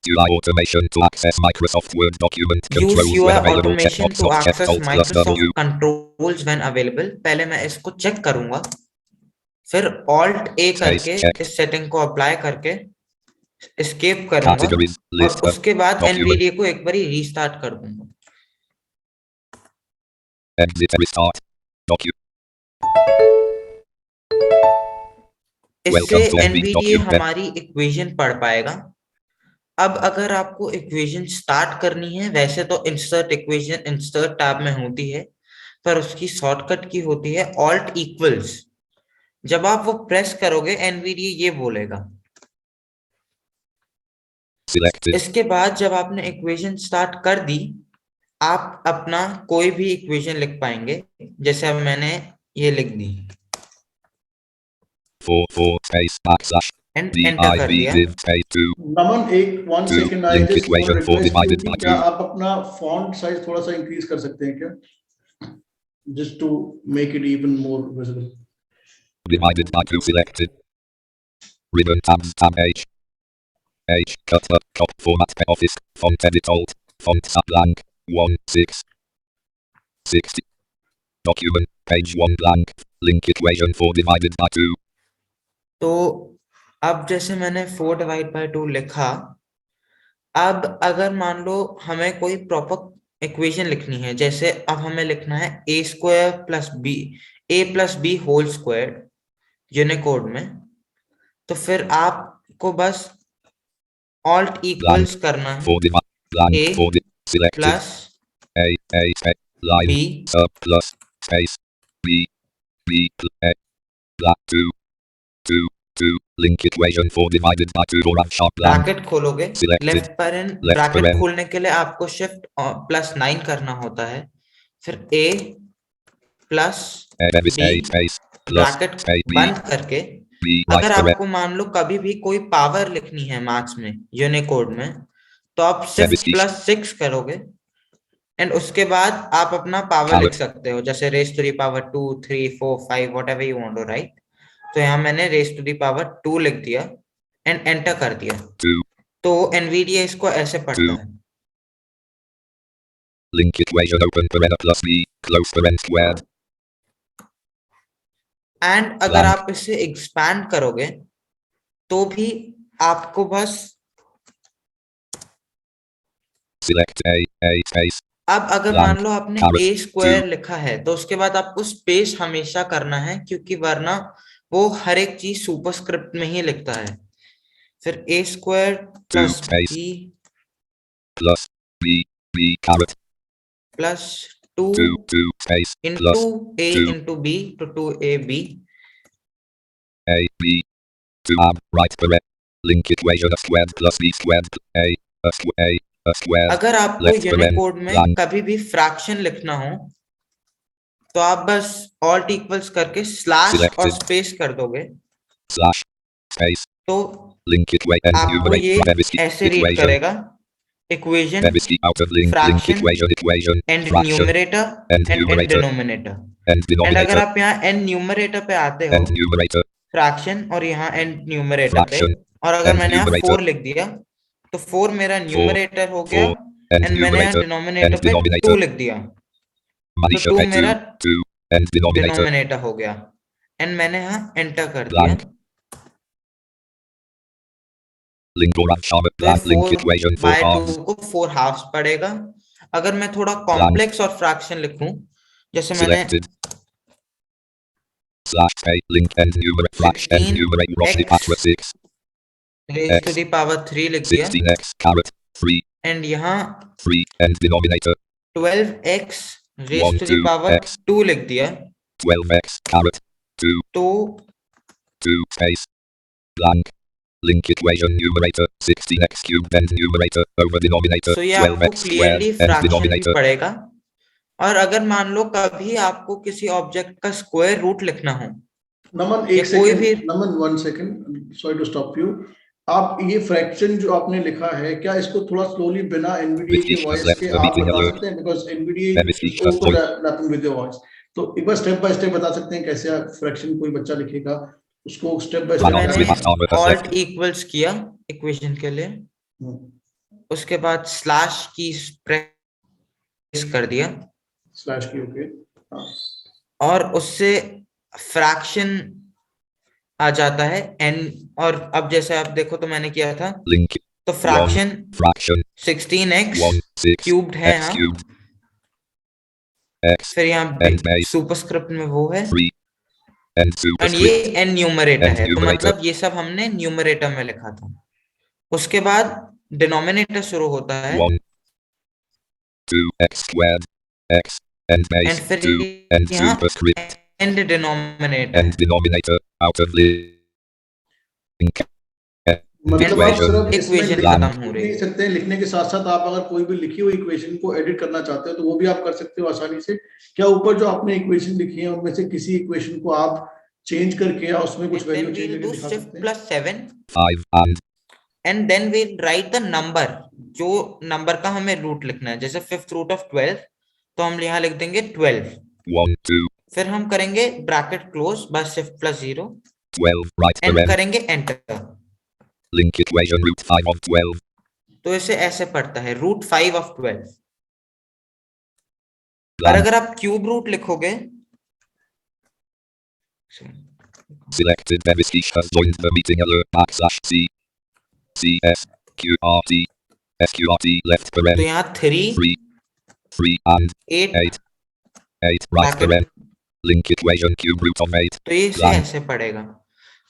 UI automation to access Microsoft Word document Use controls UI when available. automation Checkbox to not checked. access Alt plus Microsoft W. controls when available. पहले मैं इसको check करूंगा फिर Alt A Space करके checked. इस setting को apply करके escape करूंगा Categories list और of उसके बाद document. NVDA को एक बारी रीस्टार्ट कर दूंगा Exit restart. Document. इससे Welcome to NV NVDA document. हमारी इक्वेशन पढ़ पाएगा अब अगर आपको इक्वेशन स्टार्ट करनी है वैसे तो इंसर्ट इक्वेशन इंसर्ट टैब में होती है पर उसकी शॉर्टकट की होती है ऑल्ट इक्वल्स जब आप वो प्रेस करोगे एनवीडीए ये बोलेगा Selected. इसके बाद जब आपने इक्वेशन स्टार्ट कर दी आप अपना कोई भी इक्वेशन लिख पाएंगे जैसे अब मैंने ये लिख दी 4 space backslash एंड एंटर कर div दिया div space 2 नमन एक 1 2 second I link just want equation 4 request you divided कि by क्या 2 आप अपना फॉन्ट साइज थोड़ा सा इंक्रीज कर सकते हैं क्या just to make it even more visible divided by 2 selected ribbon tabs tab H cut up top format office font edit alt font sub blank 1 6 60 document page 1 blank link equation 4 divided by 2 तो अब जैसे मैंने 4 divide by 2 लिखा अब अगर मान लो हमें कोई प्रॉपर इक्वेशन लिखनी है जैसे अब हमें लिखना है a square plus B whole square Unicode में तो फिर आपको बस ऑल्ट इक्वल्स करना है 4 divide blank a 4 selected plus A space line b sub plus space B A black 2 link equation 4 divided by 2 orange sharp blank bracket खोलोगे Selected. Left parent Left bracket paren. खोलने के लिए आपको shift plus 9 करना होता है फिर a plus A B, space plus bracket space B बंद करके B अगर right paren आपको मान लो कभी भी कोई पावर लिखनी है मैथ्स में यूनिकोड में तो आप सिर्फ Beviskish. प्लस 6 करोगे एंड उसके बाद आप अपना पावर लिख Caret. सकते हो जैसे raise to the power 2 3 4 5 whatever you want to write तो यहाँ मैंने रेस टू द पावर 2 लिख दिया एंड एंटर कर दिया 2 तो एनवीडीए इसको ऐसे पढ़ता Two. है link equation open paren plus B close paren squared and अगर Blank. आप इसे एक्सपैंड करोगे तो भी आपको बस select A space अब अगर Blank. मान लो आपने Caret. ए स्क्वायर लिखा है तो उसके बाद आपको स्पेस हमेशा करना है क्योंकि वरना वो हर एक चीज सुपरस्क्रिप्ट में ही लिखता है फिर a square plus space. B plus B caret plus 2 2 space into plus a 2 into b तो 2ab A B 2 ab right paren link equation a squared plus B squared a squared अगर आपको left paren Unicode में blank कभी भी fraction लिखना हो तो आप बस ऑल्ट इक्वल्स करके स्लैश और Selected. स्पेस कर दोगे slash space तो link equation आपको ये ऐसे रीड equation करेगा equation Beviskish out of link Fraction. equation and fraction numerator and and numerator denominator and and अगर denominator आप यहाँ एंड न्यूमरेटर पे आते हो and numerator फ्रैक्शन और यहाँ एंड न्यूमरेटर पे fraction और अगर and मैंने यहाँ numerator. 4 लिख दिया तो 4 मेरा न्यूमरेटर हो गया and एंड मैंने यहाँ numerator डिनोमिनेटर and पे 2 denominator. लिख दिया Manisha तो 2 pay मेरा 2 and denominator डिनोमिनेटर हो गया एंड मैंने यहाँ एंटर कर Blank. दिया link orange sharp तो blank link 4 equation 4 bye halves 2 को 4 हाफ्स पड़ेगा अगर मैं थोड़ा कॉम्प्लेक्स और फ्रैक्शन लिखूं जैसे मैंने selected slash space link and numerator fraction and 16 numerator Roshni x Patra 6 raise to the power 3 लिख दिया 16x caret 3 एंड यहाँ 3 and denominator 12x raise 1 to the 2 power x 2 लिख दिया 12x caret 2 तो 2 space blank link equation numerator 16x cubed and numerator over denominator सो ये आपको 12x clearly squared and fraction भी denominator पड़ेगा और अगर मान लो कभी आपको किसी ऑब्जेक्ट का स्क्वायर रूट लिखना हो, नमन या एक कोई सेकंड, भी, Naman 1 second, sorry to stop you. आप ये फ्रैक्शन जो आपने लिखा है, क्या इसको थोड़ा स्लोली बिना एनवीडीए के Verification has वॉइस left के the आप meeting बता alert. सकते हैं? Because NVDA is Verification has also joined. Lapping with your voice. तो एक बार स्टेप बाय स्टेप बता सकते हैं कैसे आप फ्रैक्शन कोई बच्चा लिखेगा, उसको स्टेप बाय तो स्टेप Ryan मैंने बताना Smith है। has alt left. इक्वल्स किया इक्वेशन के लिए, हम्म, उसके बाद स्लैश की प्रेस कर दिया, स्लैश की, ओके। हाँ, और उससे फ्रैक्शन आ जाता है n। और अब जैसे आप देखो तो मैंने किया था, Link. तो 1. Fraction Fraction. 16x 1. 6. क्यूब्ड है X यहाँ, cubed. X. फिर यहाँ And base. सुपरस्क्रिप्ट में वो है, 3. And और ये superscript. n न्यूमरेटर And है, तो numerator. मतलब ये सब हमने न्यूमरेटर में लिखा था। उसके बाद डिनोमिनेटर शुरू होता है, 1. 2x squared. X. And and base. फिर 2. And यहाँ superscript. एंड डिनोमिनेटर And है। denominator. Out of link. मतलब आप Equation. सिर्फ इसमें इक्वेशन लिख खत्म Blank. हो लिख रही नहीं है। सकते हैं, लिखने के साथ साथ आप अगर कोई भी लिखी हुई इक्वेशन को एडिट करना चाहते हो तो वो भी आप कर सकते हो आसानी से। क्या ऊपर जो आपने इक्वेशन लिखी है उनमें से किसी इक्वेशन को आप चेंज करके या उसमें कुछ And then value change we'll करके do दिखा shift सकते हैं? plus 7 5. And and then we'll write the number, जो नंबर का हमें रूट लिखना है। जैसे फिफ्थ रूट ऑफ 12, तो हम यहाँ लिख देंगे 12, 1. 2. फिर हम करेंगे bracket close by shift plus 0 12. Right and paren. करेंगे enter. Link equation root 5 of 12. तो इसे ऐसे पढ़ता है रूट 5 ऑफ 12। और Blank. अगर आप क्यूब रूट लिखोगे, Selected Beviskish has joined the meeting alert /C. CS. QRT. SQRT left तो paren. यहाँ 3 3. 3 and 8 8. 8 right bracket, paren. Link equation cube root of 8. तो ये इसे Blank. ऐसे पढ़ेगा।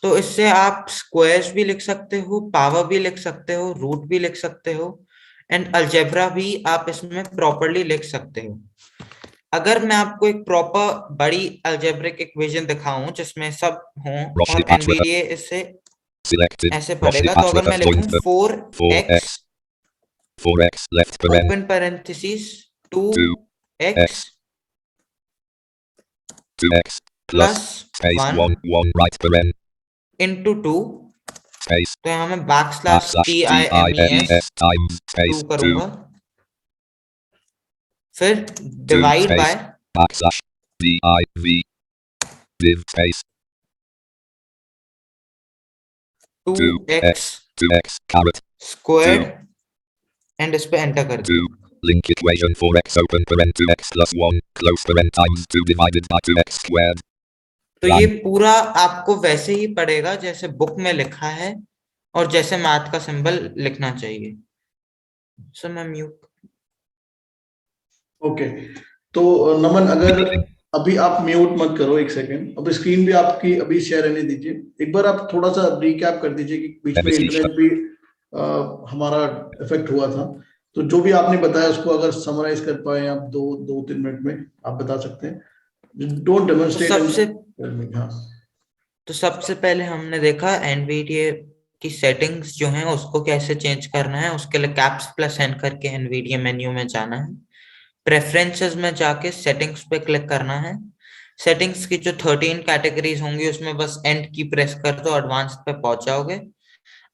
तो इससे आप स्क्वायर्स भी लिख सकते हो, पावर भी लिख सकते हो, रूट भी लिख सकते हो, एंड अलजेब्रा भी आप इसमें प्रॉपरली लिख सकते हो। अगर मैं आपको एक प्रॉपर बड़ी अलजेब्रिक इक्वेशन दिखाऊं जिसमें सब हों Roshi और Patchwork. एनवीडीए इससे Selected. ऐसे Roshi पढ़ेगा, तो अगर Patchwork मैं has joined लिखूं the 4x 4x. 4x left paren. Open parenthesis 2x. 2x 2x plus space 1 1 1 right paren. into 2, Space तो यहाँ मैं बैकस्लैश /TIMES times 2 space 2 करूंगा, फिर 2 divide space by /div div space 2x 2x caret squared and इस पे enter कर 2 दिया। link equation 4x open paren 2x plus 1 close paren times 2 divided by 2x squared. तो ये पूरा आपको वैसे ही पड़ेगा जैसे बुक में लिखा है और जैसे मैथ का सिंबल लिखना चाहिए। सो मैं म्यूट। ओके, तो नमन अगर अभी आप म्यूट मत करो, एक सेकंड, अब स्क्रीन भी आपकी अभी शेयर रहने दीजिए। एक बार आप थोड़ा सा रिकैप कर दीजिए कि बीच में इंटरनेट भी हमारा इफेक्ट हुआ था, तो जो भी आपने बताया उसको अगर समराइज कर पाए आप 2-3 मिनट में आप बता सकते हैं। Don't demonstrate. हाँ, तो सबसे पहले हमने देखा एनवीडीए की सेटिंग्स जो हैं उसको कैसे चेंज करना है। उसके लिए कैप्स प्लस एन करके एनवीडीए मेन्यू में जाना है, प्रेफरेंसेस में जाके सेटिंग्स पे क्लिक करना है। सेटिंग्स की जो 13 कैटेगरीज होंगी उसमें बस एंड की प्रेस कर दो, एडवांस पे पहुंच जाओगे।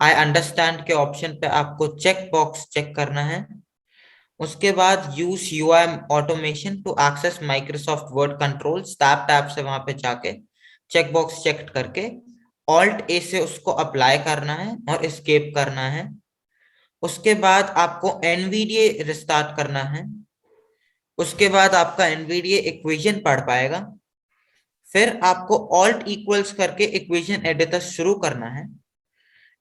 आई अंडरस्टैंड के ऑप्शन पे आपको चेक बॉक्स चेक करना है। उसके बाद use UI automation to access Microsoft Word controls, tab से वहां पे जाके चेक बॉक्स चेक करके ऑल्ट ए से उसको अप्लाई करना है और एस्केप करना है। उसके बाद आपको एनवीडीए रिस्टार्ट करना है। उसके बाद आपका एनवीडीए इक्वेशन पढ़ पाएगा। फिर आपको ऑल्ट इक्वल्स करके इक्वेशन एडिटर शुरू करना है।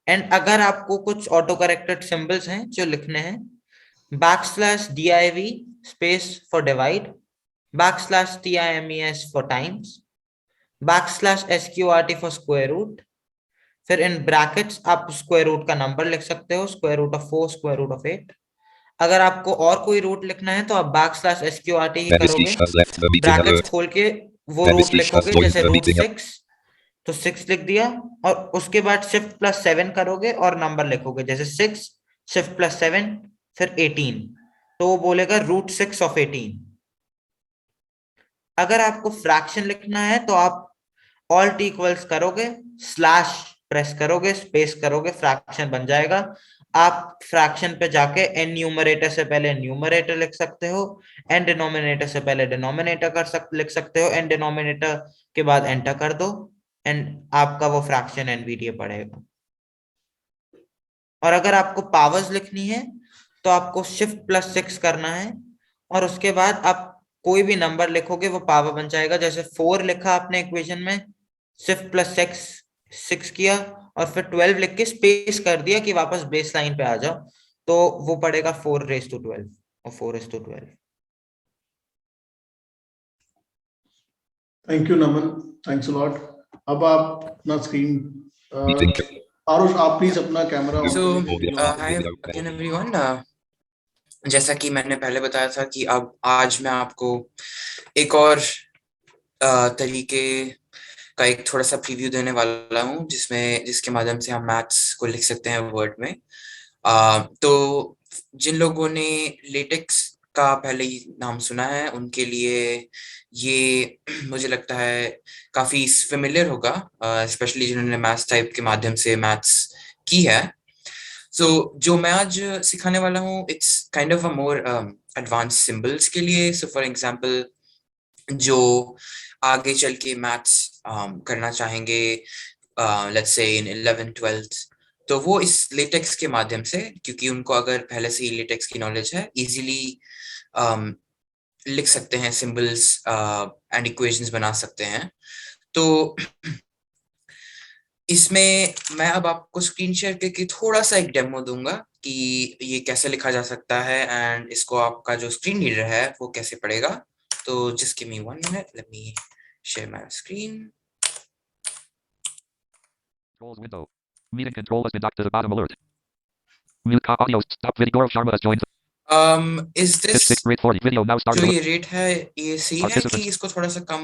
एंड अगर आपको कुछ ऑटो करेक्टेड सिंबल्स हैं जो लिखने हैं, \div space for divide, \times for times, \sqrt for square root, फिर इन ब्रैकेट्स आप स्क्वायर रूट का नंबर लिख सकते हो, square root of 4, square root of 8। अगर आपको और कोई रूट लिखना है तो आप \sqrt ही करोगे, ब्रैकेट्स खोल के वो रूट लिखोगे, जैसे रूट 6 तो 6 लिख दिया, और उसके बाद शिफ्ट प्लस 7 करोगे और नंबर लिखोगे, जैसे 6 शिफ्ट प्लस 7 फिर 18, तो वो बोलेगा रूट 6 ऑफ 18। अगर आपको फ्रैक्शन लिखना है तो आप ऑल्ट इक्वल्स करोगे, स्लैश प्रेस करोगे, स्पेस करोगे, फ्रैक्शन बन जाएगा। आप फ्रैक्शन पे जाके एन न्यूमरेटर से पहले न्यूमरेटर लिख सकते हो, एन डिनोमिनेटर से पहले डिनोमिनेटर लिख सकते हो, एन डिनोमिनेटर के बाद एंटर कर दो, एंड आपका वो फ्रैक्शन एनवीडीए पड़ेगा। और अगर आपको पावर्स लिखनी है तो आपको Shift+6 करना है, और उसके बाद आप कोई भी नंबर लिखोगे वो पावर बन जाएगा। जैसे 4 लिखा आपने इक्वेशन में, Shift+6 किया और फिर 12 लिख के स्पेस कर दिया कि वापस बेस लाइन पे आ जाओ, तो वो पड़ेगा 4^12 और 4:12। Thank you Naman, thanks a lot. अब आप अपना स्क्रीन आरुष, आप प्लीज अपना कैमरा ऑन So, करें। hi again everyone. जैसा कि मैंने पहले बताया था कि अब आज मैं आपको एक और तरीके का एक थोड़ा सा प्रीव्यू देने वाला हूँ जिसके माध्यम से हम मैथ्स को लिख सकते हैं वर्ड में। तो जिन लोगों ने लेटेक्स का पहले ही नाम सुना है उनके लिए ये मुझे लगता है काफी फेमिलियर होगा, स्पेशली जिन्होंने मैथ्स टाइप के माध्यम से मैथ्स की है। जो मैं आज सिखाने वाला हूँ it's kind of a more advance symbols के लिए। सो फॉर एग्जांपल जो आगे चल के मैथ्स करना चाहेंगे, let's say in 11th 12th, तो वो इस लेटेक्स के माध्यम से, क्योंकि उनको अगर पहले से ही लेटेक्स की नॉलेज है, इजीली लिख सकते हैं सिंबल्स एंड इक्वेशंस बना सकते हैं। तो इसमें मैं अब आपको स्क्रीन शेयर करके थोड़ा सा एक डेमो दूंगा कि ये कैसे लिखा जा सकता है एंड इसको आपका जो स्क्रीन रीडर है वो कैसे पढ़ेगा। तो just give me 1 minute, let me share my screen. Controls window. Meeting control has been docked to the bottom alert. Mute audio. Stop video. Gaurav Sharma has joined. Is this 6 rate 40. Video now जो started. ये rate है ये सही है कि Participants. इसको थोड़ा सा कम?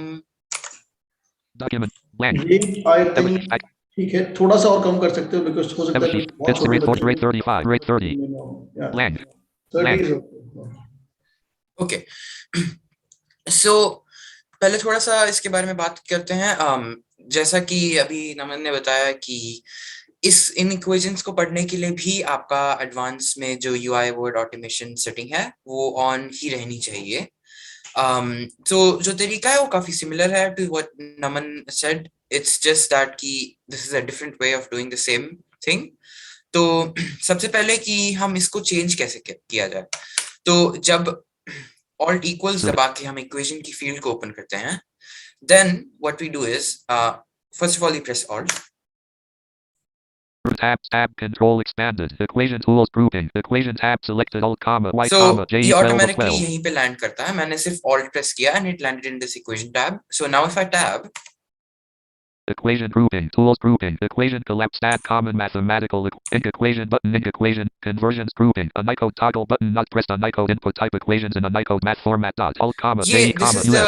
Document. Blank. ये आई Ever थिंक sheet. Act. ठीक है, थोड़ा सा और कम कर सकते हो बिकॉज हो सकता Ever है sheet. बहुत Pitch छोटे rate 40. बच्चे Rate 35. Rate 30. Blank. 30 Blank. is okay. Okay. सो पहले थोड़ा सा इसके बारे में बात करते हैं। जैसा कि अभी नमन ने बताया कि इन इक्वेशंस को पढ़ने के लिए भी आपका एडवांस में जो यूआई वर्ड ऑटोमेशन सेटिंग है वो ऑन ही रहनी चाहिए। तो जो तरीका है वो काफी सिमिलर है to what Naman said. It's just that कि this is a different way of doing the same thing. तो सबसे पहले कि हम इसको चेंज कैसे किया जाए, तो जब ऑल्ट इक्वल्स दबा के हम इक्वेशन की फील्ड को ओपन करते हैं, then what we do is first of all you press alt, Tab control expanded. Equation tools grouping. Equation tab selected alt comma y so comma j ये 12 of automatically 12. यहीं पे land करता है। मैंने सिर्फ alt प्रेस किया and it landed in this equation tab. So now if I tab, Equation grouping. Tools grouping. Equation collapse. Add common mathematical inc equation button. Inc equation conversions grouping. A Unicode toggle button not pressed. A Unicode input type equations in a Unicode math format. Dot alt comma ये j this comma is us. the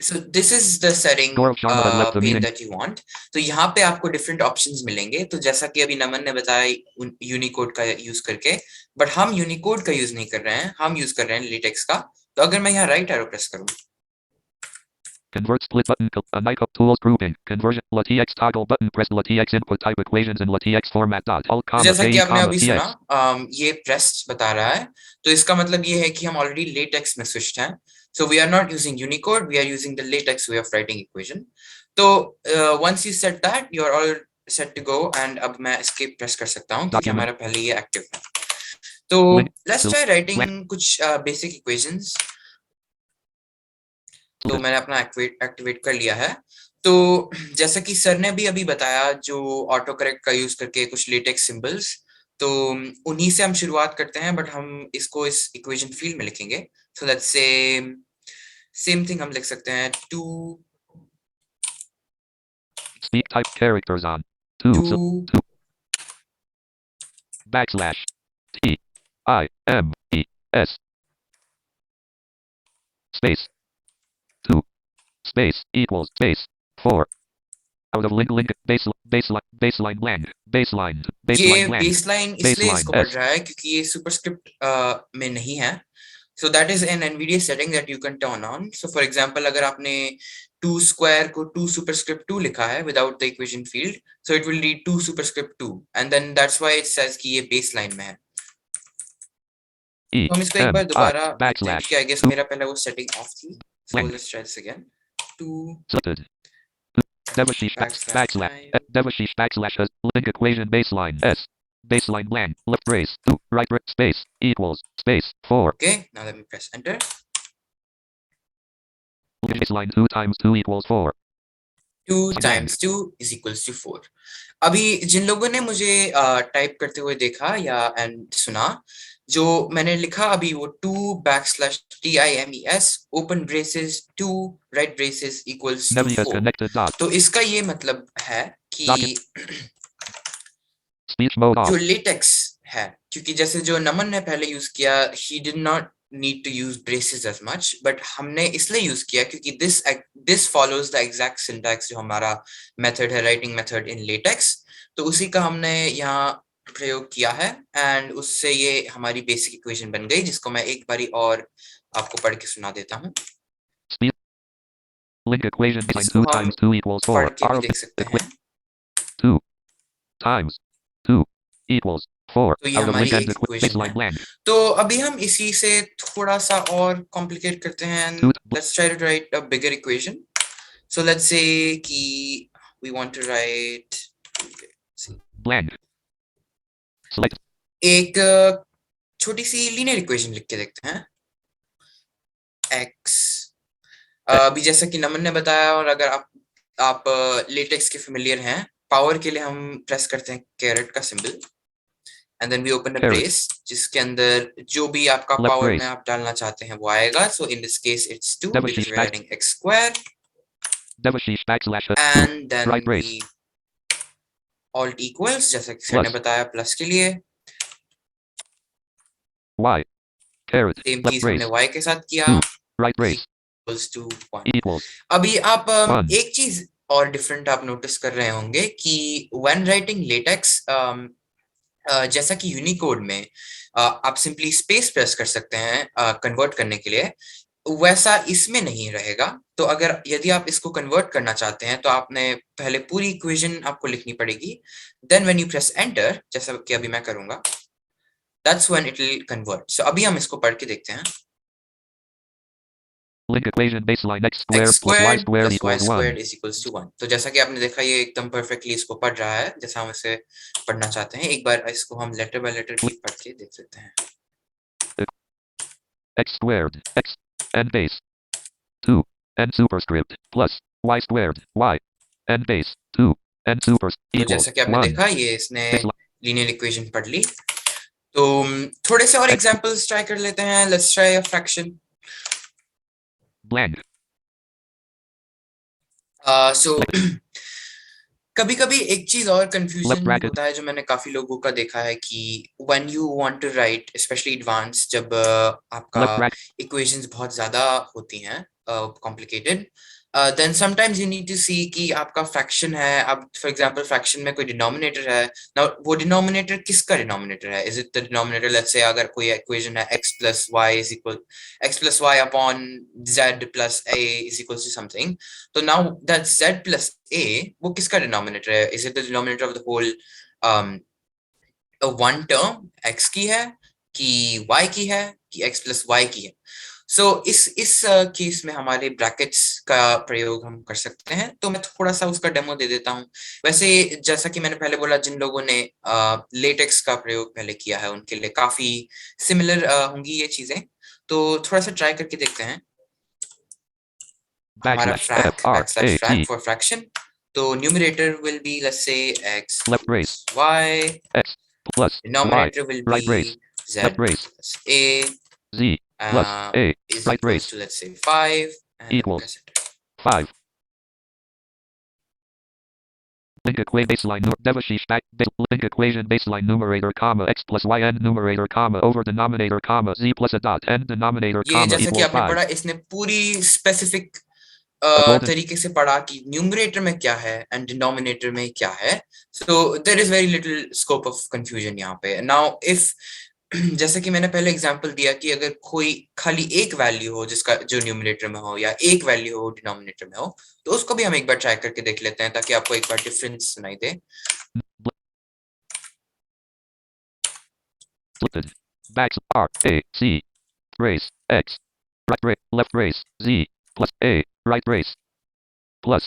so this is the setting Gaurav Sharma has left the pane meeting. that you want. तो यहाँ पे आपको different options मिलेंगे। तो जैसा कि अभी नमन ने बताया यूनिकोड का यूज करके, बट हम यूनिकोड का यूज नहीं कर रहे हैं, हम यूज कर रहे हैं लेटेक्स का। तो अगर मैं यहाँ राइट एरो प्रेस करूँ, Convert split button. A Unicode tools grouping. Conversion. LaTeX toggle button. Press LaTeX input type equations in LaTeX format. Dot alt तो comma जैसा कि j आपने comma अभी tx. सुना, ये प्रेस्ड बता रहा है। तो इसका मतलब ये है कि हम ऑलरेडी लेटेक्स में स्विच्ड हैं। So we are not using Unicode, we are using the LaTeX way of writing equation. तो once you set that you are all set to go. And अब मैं escape प्रेस कर सकता हूँ क्योंकि हमारा पहले ये एक्टिव है। तो लेट्स ट्राई राइटिंग कुछ बेसिक इक्वेशंस। तो मैंने अपना एक्टिवेट कर लिया है। तो जैसा कि सर ने भी अभी बताया, जो ऑटो करेक्ट का यूज करके कुछ लेटेक्स सिंबल्स, तो उन्हीं से हम शुरुआत करते हैं, बट हम इसको इस इक्वेशन फील्ड में लिखेंगे। So let's say same thing हम लिख सकते हैं 2 Speak type characters on. 2 backslash T I M E S space 2 space equals space 4 out of link baseline lang ये baseline lang बेसलाइन इसलिए baseline इसको पढ़ S रहा है क्योंकि ये सुपरस्क्रिप्ट में नहीं है। So that is an NVDA setting that you can turn on. So for example, अगर आपने 2 square को 2 superscript 2 लिखा है without the equation field, so it will read 2 superscript 2, and then that's why it says कि ये baseline में है. E तो हम इसको एक M बार I दोबारा देखते हैं backslash क्योंकि I guess 2 मेरा पहले वो setting off थी. So blank let's try this again. 2 Sorted. Devashish backslash /9. Devashish backslash link equation baseline S baseline blank left brace 2 right brace space equals space 4 Okay, now let me press enter. baseline 2 times 2 equals 4 2 Blank. times 2 is equals to 4. अभी जिन लोगों ने मुझे type करते हुए देखा या and सुना, जो मैंने लिखा अभी वो 2 \TIMES open braces 2 right braces equals to Never 4. connected dot तो इसका ये मतलब है कि speech mode जो off लेटेक्स है, क्योंकि जैसे जो नमन ने पहले यूज किया, he did not need to use braces as much, but हमने इसलिए यूज किया क्योंकि this follows the exact syntax जो हमारा मेथड है, राइटिंग मेथड इन लेटेक्स. तो उसी का हमने यहाँ प्रयोग किया है एंड उससे ये हमारी बेसिक इक्वेशन बन गई, जिसको मैं एक बारी और आपको पढ़ के सुना देता हूँ. speech link equation baseline इसको 2 हम times 2 equals 4 पढ़ के भी R देख सकते हैं. 2 times 2 equals 4 तो ये out of हमारी link एक and इक्वेशन baseline है. blank तो अभी हम इसी से थोड़ा सा और कॉम्प्लिकेट करते हैं. Let's try to write a bigger equation. So let's say कि we want to write blank select एक छोटी सी लीनियर इक्वेशन लिख के देखते हैं. x अभी जैसा कि नमन ने बताया, और अगर आप लेटेक्स के फेमिलियर हैं, पावर के लिए हम प्रेस करते हैं कैरेट का symbol and then we open a Caret. Brace, जिसके अंदर जो भी आपका Left पावर brace. में आप डालना चाहते हैं वो आएगा. So in this case it's 2 Devashish because we are back- writing x square Devashish backslash 2 and then right brace we alt equals, जैसा कि सर ने Plus. बताया, प्लस के लिए Y caret सेम left चीज brace हमने y के साथ किया, 2 right brace equals to 1. equals अभी आप One. एक चीज और डिफरेंट आप नोटिस कर रहे होंगे कि व्हेन राइटिंग लेटेक्स, जैसा कि यूनिकोड में आप सिंपली स्पेस प्रेस कर सकते हैं कन्वर्ट करने के लिए, वैसा इसमें नहीं रहेगा. तो अगर यदि आप इसको कन्वर्ट करना चाहते हैं तो आपने पहले पूरी इक्वेशन आपको लिखनी पड़ेगी. Then when you press enter, जैसा कि अभी मैं करूंगा, that's when it will convert. So अभी हम इसको पढ़ के देखते हैं. link equation baseline x x squared plus y squared squared plus y equals 1 squared is equals to 1. तो जैसा कि आपने देखा, ये एकदम परफेक्टली इसको पढ़ रहा है जैसा हम इसे पढ़ना चाहते हैं. एक बार इसको हम लेटर बाय लेटर भी पढ़ के देख सकते हैं. x squared x n base 2 n superscript plus y squared y n base 2 n super तो equals जैसा कि आपने 1 देखा, ये इसने Baseline. लीनियर इक्वेशन पढ़ ली. तो थोड़े से और एग्जांपल्स ट्राई कर लेते हैं. Let's try a fraction. blank सो कभी कभी एक चीज और Left कंफ्यूजन bracket. होता है जो मैंने काफी लोगों का देखा है कि when you want to write, especially advance, जब आपका left bracket इक्वेशंस बहुत ज्यादा होती हैं complicated, then sometimes you need to see कि आपका फ्रैक्शन है. अब फॉर एग्जांपल फ्रैक्शन में कोई डिनोमिनेटर है. नाउ वो डिनोमिनेटर किसका डिनोमिनेटर है? Is it the denominator, let's say अगर कोई इक्वेशन है x plus y is equal x plus y upon z plus a is equal to something. तो now that z plus a, वो किसका denominator है? Is it the denominator of the whole one term x की है कि y की है कि x plus y की है? सो इस केस में हमारे ब्रैकेट्स का प्रयोग हम कर सकते हैं. तो मैं थोड़ा सा उसका डेमो दे देता हूँ. वैसे जैसा कि मैंने पहले बोला, जिन लोगों ने लेटेक्स का प्रयोग पहले किया है उनके लिए काफी सिमिलर होंगी ये चीजें. तो थोड़ा सा ट्राई करके देखते हैं. हमारा फ्रैक फॉर फ्रैक्शन, तो numerator will be let's say x Left brace. y, x plus y denominator will right be brace z left brace plus a z plus a is right equals brace to let's say 5 and Equals. press enter. 5 link equation baseline Devashish link equation baseline numerator comma x plus y n numerator comma over denominator comma z plus a dot n denominator ये comma जैसा कि equals आपने 5 पढ़ा, इसने पूरी specific golden- तरीके से पढ़ा कि न्यूमरेटर में क्या है एंड डिनोमिनेटर में क्या है. So there is very little scope of confusion यहाँ पे. नाउ इफ जैसे कि मैंने पहले एग्जांपल दिया कि अगर कोई खाली एक वैल्यू हो जिसका जो न्यूमरेटर में हो या एक वैल्यू हो डिनोमिनेटर में हो, तो उसको भी हम एक बार ट्राई करके देख लेते हैं ताकि आपको एक बार डिफरेंस सुनाई दे। Selected. Backs R A C brace X right brace left brace Z plus A right brace plus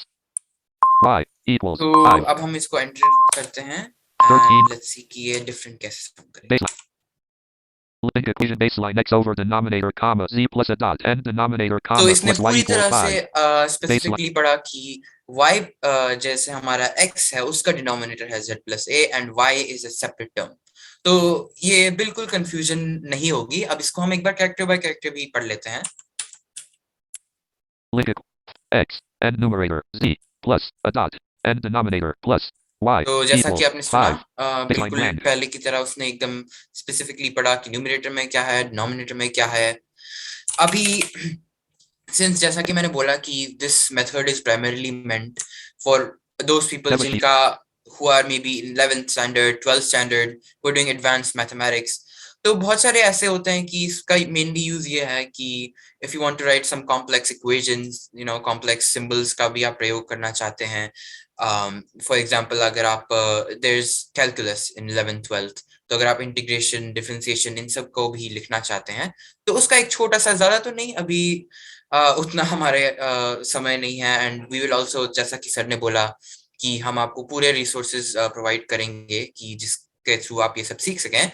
Y equals तो 5. अब हम इसको एंटर करते हैं 13. एंड लेट्स सी कि ये डिफरेंट कैसे सम करेंगे। Baseline. Link equation baseline X over denominator comma Z plus a dot and denominator तो comma इसने plus Y पूरी equals तरह 5. से स्पेसिफिकली पढ़ा कि y जैसे हमारा x है उसका डिनोमिनेटर है z plus a and y is a separate term. तो ये बिल्कुल कंफ्यूजन नहीं होगी। अब इसको हम एक बार कैरेक्टर बाय कैरेक्टर भी पढ़ लेते हैं। Link X and numerator Z plus a dot and denominator plus Y तो जैसा कि equals आपने सुना 5. Baseline बिल्कुल blank. पहले की तरह उसने एकदम स्पेसिफिकली पढ़ा कि न्यूमरेटर में क्या है, डिनोमिनेटर में क्या है। अभी सिंस जैसा कि मैंने बोला कि this method is primarily meant for those people Demonstrate. जिनका who are maybe in 11th standard 12th standard who are doing advanced mathematics, तो बहुत सारे ऐसे होते हैं कि इसका मेनली यूज ये है कि if you want to write some complex equations, you know complex symbols का भी आप प्रयोग करना चाहते हैं। फॉर एग्जांपल अगर आप there is calculus in 11th 12th, तो अगर आप इंटीग्रेशन डिफरेंशिएशन इन सब को भी लिखना चाहते हैं तो उसका एक छोटा सा, ज्यादा तो नहीं अभी उतना हमारे समय नहीं है। एंड वी विल आल्सो, जैसा कि सर ने बोला कि हम आपको पूरे रिसोर्सेज प्रोवाइड करेंगे कि जिसके थ्रू आप ये सब सीख सकें।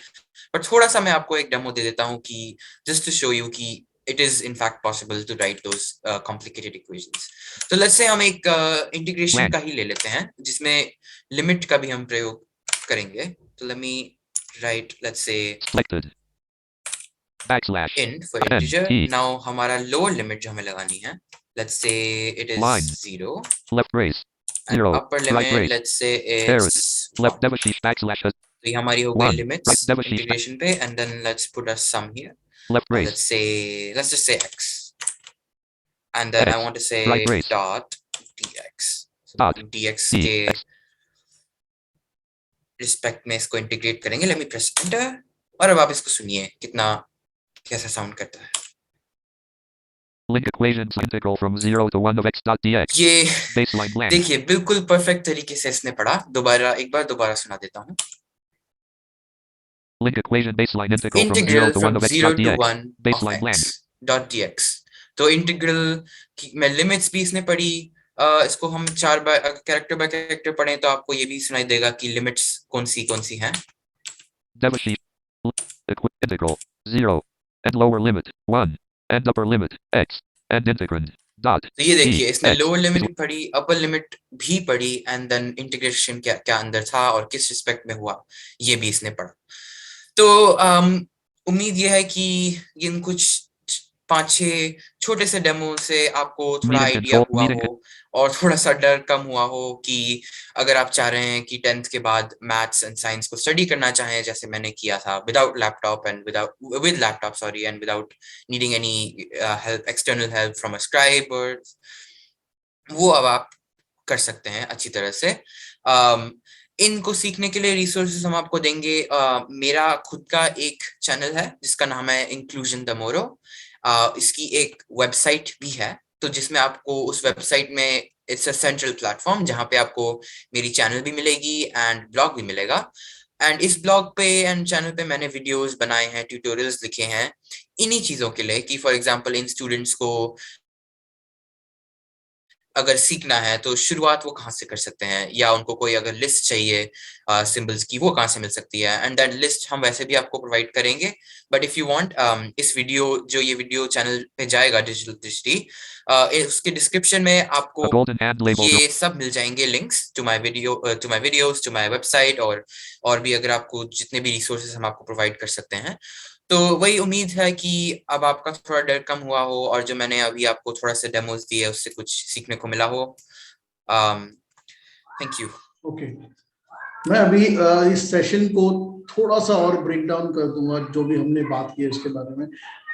पर थोड़ा सा मैं आपको एक डेमो दे देता हूँ कि जस्ट टू शो यू कि it is in fact possible to write those complicated equations. तो लेट्स से हम एक इंटीग्रेशन का ही ले लेते हैं जिसमें लिमिट का भी हम प्रयोग करेंगे। तो let me right, let's say Selected. Backslash. int for N integer. T now हमारा lower limit जो हमें लगानी है, let's say it is Line. 0 left brace and 0 upper right limit brace let's say caret it's left 1. devasheet backslash तो ये हमारी हो गई 1 limits right devasheet integration पे, and then let's put a sum here. left brace let's just say x, and then I X, want to say right brace dot dx. So dot dx D के X respect में इसको integrate करेंगे। Let me press enter, और अब आप इसको सुनिए कितना कैसा साउंड करता है। link equations integral from 0 to 1 of x dot dx ये baseline blank देखिए बिल्कुल परफेक्ट तरीके से इसने पढ़ा। एक बार दोबारा सुना देता हूँ। link equation baseline integral from 0 integral to 1 from of x 0 dot to dx 1 of baseline blank x dot dx। तो इंटीग्रल में लिमिट्स भी इसने पढ़ी। इसको हम चार बार कैरेक्टर बाय कैरेक्टर पढ़ें तो आपको ये भी सुनाई देगा कि लिमिट्स कौन सी हैं। devasheet integral 0 and lower limit 1 and upper limit x and integrand dot तो ये D देखिए इसने X लोअर लिमिट भी पढ़ी, अपर लिमिट भी पढ़ी, एंड देन इंटीग्रेशन क्या क्या अंदर था और किस रिस्पेक्ट में हुआ ये भी इसने पढ़ा। तो उम्मीद ये है कि इन कुछ 5-6 छोटे से डेमो से आपको थोड़ा meeting आइडिया control हुआ meeting हो और थोड़ा सा डर कम हुआ हो कि अगर आप चाह रहे हैं कि 10th के बाद मैथ्स एंड साइंस को स्टडी करना चाहें जैसे मैंने किया था without laptop and with laptop sorry, and without needing any help, external help from a scribe, और वो अब आप कर सकते हैं अच्छी तरह से। इनको सीखने के लिए रिसोर्सेज हम आपको देंगे। मेरा खुद का एक चैनल है जिसका नाम है इंक्लूजन टमोरो। इसकी एक वेबसाइट भी है, तो जिसमें आपको उस वेबसाइट में इट्स अ सेंट्रल प्लेटफॉर्म जहाँ पे आपको मेरी चैनल भी मिलेगी एंड ब्लॉग भी मिलेगा। एंड इस ब्लॉग पे एंड चैनल पे मैंने वीडियोस बनाए हैं, ट्यूटोरियल्स लिखे हैं इन्हीं चीजों के लिए कि फॉर एग्जांपल इन स्टूडेंट्स को अगर सीखना है तो शुरुआत वो कहाँ से कर सकते हैं, या उनको कोई अगर लिस्ट चाहिए सिंबल्स की वो कहाँ से मिल सकती है। एंड दैट लिस्ट हम वैसे भी आपको प्रोवाइड करेंगे, बट इफ यू वांट इस वीडियो जो ये वीडियो चैनल पे जाएगा डिजिटल दृष्टि, उसके डिस्क्रिप्शन में a आपको golden hand label ये सब मिल जाएंगे links to my videos, to my website, और भी अगर आपको जितने भी रिसोर्सेज हम आपको प्रोवाइड कर सकते हैं। तो वही उम्मीद है कि अब आपका थोड़ा डर कम हुआ हो और जो मैंने अभी आपको थोड़ा सा डेमोस दिए उससे कुछ सीखने को मिला हो। Thank you. ओके, मैं अभी इस सेशन को थोड़ा सा और ब्रेक डाउन कर दूंगा जो भी हमने बात की है उसके बारे में।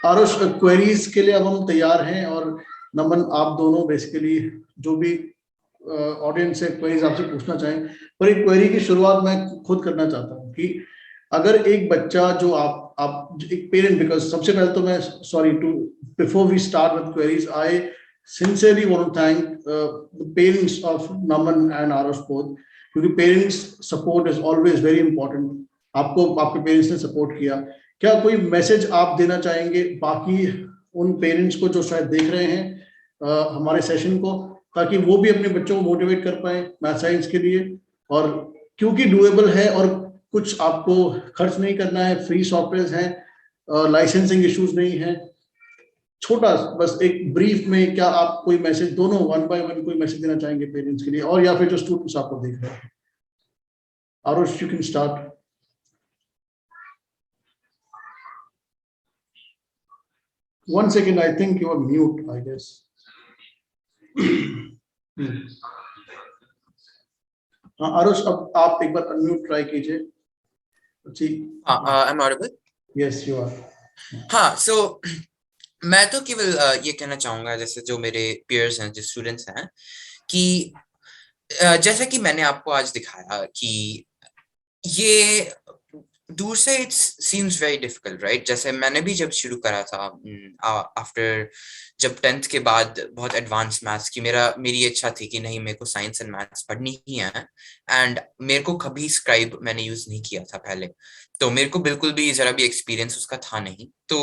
आरुष, क्वेरीज के लिए अब हम तैयार हैं, और नमन, आप दोनों बेसिकली जो भी ऑडियंस से क्वेरीज आपसे पूछना चाहें, पर एक क्वेरी की शुरुआत मैं खुद करना चाहता हूँ कि अगर एक बच्चा जो आप एक पेरेंट, बिकॉज सबसे पहले तो मैं sorry to before we start with queries, I sincerely want to thank the parents of Naman and Arush both, क्योंकि parents support is always very important. आपको आपके पेरेंट्स ने सपोर्ट किया. क्या कोई मैसेज आप देना चाहेंगे बाकी उन पेरेंट्स को जो शायद देख रहे हैं हमारे सेशन को, ताकि वो भी अपने बच्चों को मोटिवेट कर पाए मैथ साइंस के लिए, और क्योंकि डुएबल है और कुछ आपको खर्च नहीं करना है, फ्री सॉफ्टवेयर हैं, लाइसेंसिंग इश्यूज नहीं है. छोटा बस एक ब्रीफ में क्या आप कोई मैसेज दोनों वन बाय वन कोई मैसेज देना चाहेंगे पेरेंट्स के लिए, और या फिर जो स्टूडेंट्स आपको देख रहे हैं? Aarush, you can start. One second, I think you are mute, I guess. हाँ आरुष, अब आप एक बार अनम्यूट ट्राई कीजिए. I'm audible? Yes, you are. हाँ, so मैं तो केवल ये कहना चाहूंगा, जैसे जो मेरे peers हैं, जो स्टूडेंट्स हैं, कि जैसा कि मैंने आपको आज दिखाया कि ये दूर से it seems very difficult, right? जैसे मैंने भी जब शुरू करा था आफ्टर, जब 10th के बाद बहुत एडवांस मैथ्स की मेरी इच्छा थी कि नहीं, मेरे को साइंस एंड मैथ्स पढ़नी ही है, एंड मेरे को कभी स्क्राइब मैंने यूज नहीं किया था पहले, तो मेरे को बिल्कुल भी जरा भी एक्सपीरियंस उसका था नहीं. तो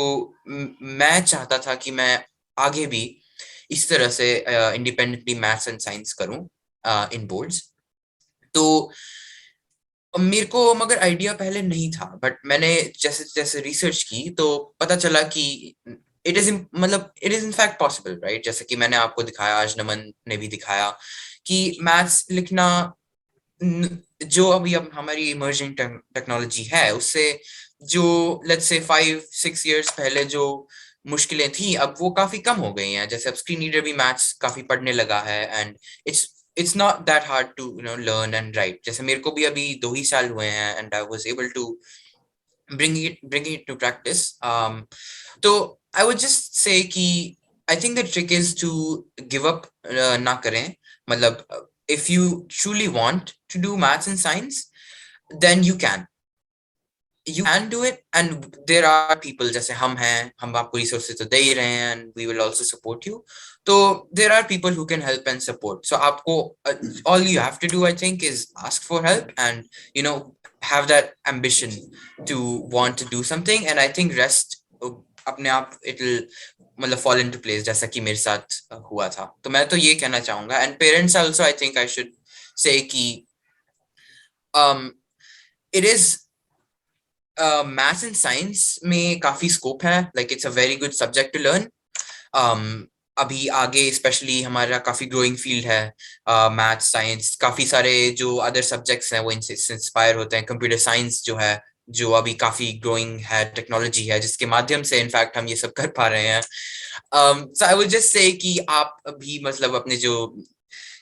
मैं चाहता था कि मैं आगे भी इस तरह से इंडिपेंडेंटली मैथ्स एंड साइंस करूं इन बोर्ड्स. तो मेरे को मगर आइडिया पहले नहीं था, बट मैंने जैसे जैसे रिसर्च की तो पता चला कि it is in fact possible, right? जैसे कि मैंने आपको दिखाया, आज नमन ने भी दिखाया कि मैथ्स लिखना जो अभी अब हमारी इमर्जिंग टेक्नोलॉजी है, उससे जो लेट्स से 5-6 इयर्स पहले जो मुश्किलें थी, अब वो काफी कम हो गई हैं. जैसे अब स्क्रीन रीडर भी मैथ्स काफी पढ़ने लगा है, and it's not that hard to learn and write. जैसे मेरे को भी अभी 2 ही साल हुए हैं, and I was able to bring it to practice. तो I would just say कि I think the trick is to give up ना करें. मतलब if you truly want to do maths and science, then you can do it, and there are people जैसे हम हैं, हम आपको resources तो दे ही रहे हैं, and we will also support you. So there are people who can help and support. So आपको all you have to do, I think, is ask for help and have that ambition to want to do something, and I think rest अपने आप it'll मतलब fall into place, जैसा कि मेरे साथ हुआ था. तो मैं तो ये कहना चाहूँगा, and parents also, I think I should say कि it is maths and science में काफी स्कोप है, like it's a very good subject to learn. अभी आगे स्पेशली हमारा काफी ग्रोइंग फील्ड है, मैथ्स साइंस, काफी सारे जो अदर सब्जेक्ट्स हैं वो इनसे इंस्पायर होते हैं. कंप्यूटर साइंस जो है, जो अभी काफी ग्रोइंग है, टेक्नोलॉजी है जिसके माध्यम से इनफैक्ट हम ये सब कर पा रहे हैं. सो आई वुड जस्ट से कि आप भी मतलब अपने जो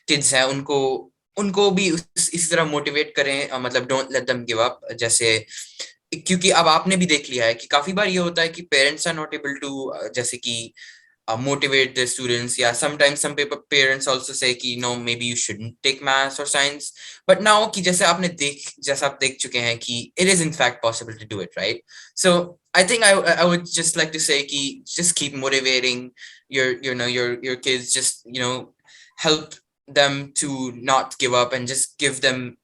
किड्स हैं उनको भी इस तरह मोटिवेट करें, मतलब don't let them give up. जैसे क्योंकि अब आपने भी देख लिया है कि काफी बार ये होता है कि parents are not able to जैसे कि motivate the students. Yeah, sometimes some parents also say कि maybe you shouldn't take maths or science, but now कि जैसे आप देख चुके हैं कि it is in fact possible to do it, right? So I think I would just like to say कि just keep motivating your kids, just help them to not give up, and just give them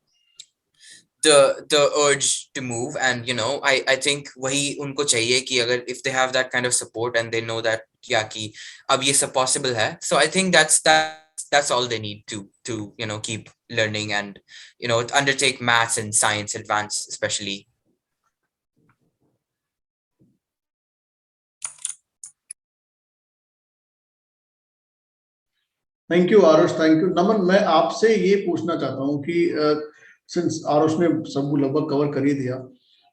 the urge to move. And I think वही उनको चाहिए कि अगर if they have that kind of support and they know that कि अब ये सब possible है, so I think that's all they need to keep learning and undertake maths and science, advanced especially. Thank you Arush, thank you Naman. मैं आपसे ये पूछना चाहता हूँ कि सिंस आरुष ने सब लगभग कवर कर ही दिया,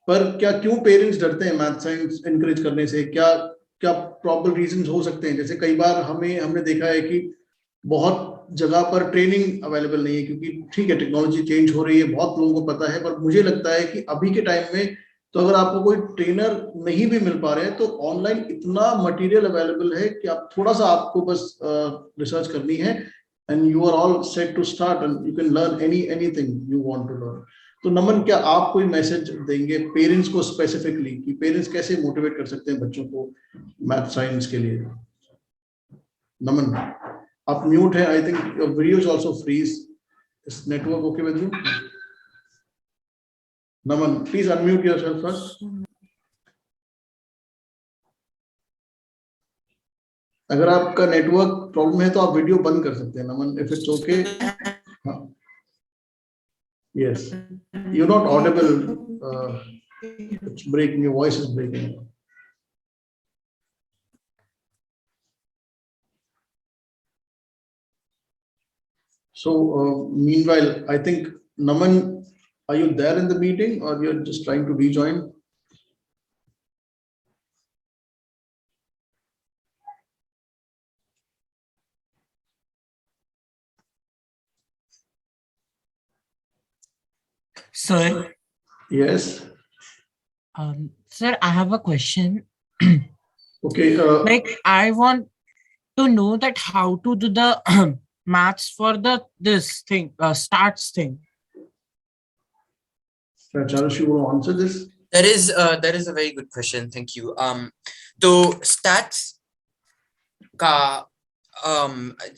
पर क्यों पेरेंट्स डरते हैं मैथ साइंस इनकरेज करने से? क्या प्रॉपर रीजंस हो सकते हैं? जैसे कई बार हमने देखा है कि बहुत जगह पर ट्रेनिंग अवेलेबल नहीं है, क्योंकि ठीक है टेक्नोलॉजी चेंज हो रही है, बहुत लोगों को पता है, पर मुझे लगता है कि अभी के टाइम में तो अगर आपको कोई ट्रेनर नहीं भी मिल पा रहे हैं तो ऑनलाइन इतना मटेरियल अवेलेबल है कि आप थोड़ा सा आपको बस रिसर्च करनी है and you are all set to start and you can learn anything you want to learn. तो नमन, क्या आप कोई मैसेज देंगे पेरेंट्स को स्पेसिफिकली कि पेरेंट्स कैसे मोटिवेट कर सकते हैं बच्चों को मैथ साइंस के लिए? नमन, आप म्यूट है. I think your video is also freeze. Is network okay with you? Naman, please unmute yourself first. अगर आपका नेटवर्क प्रॉब्लम है तो आप वीडियो बंद कर सकते हैं Naman, if it's okay. Yes, you're not audible. It's breaking. Your voice is breaking. So, meanwhile, I think Naman, are you there in the meeting or you're just trying to rejoin? Sir, Yes. sir, I have a question. Okay. Like, I want to know that how to do the maths for this thing, starts thing. Charush, you want to answer this? That is a very good question. Thank you. तो stats का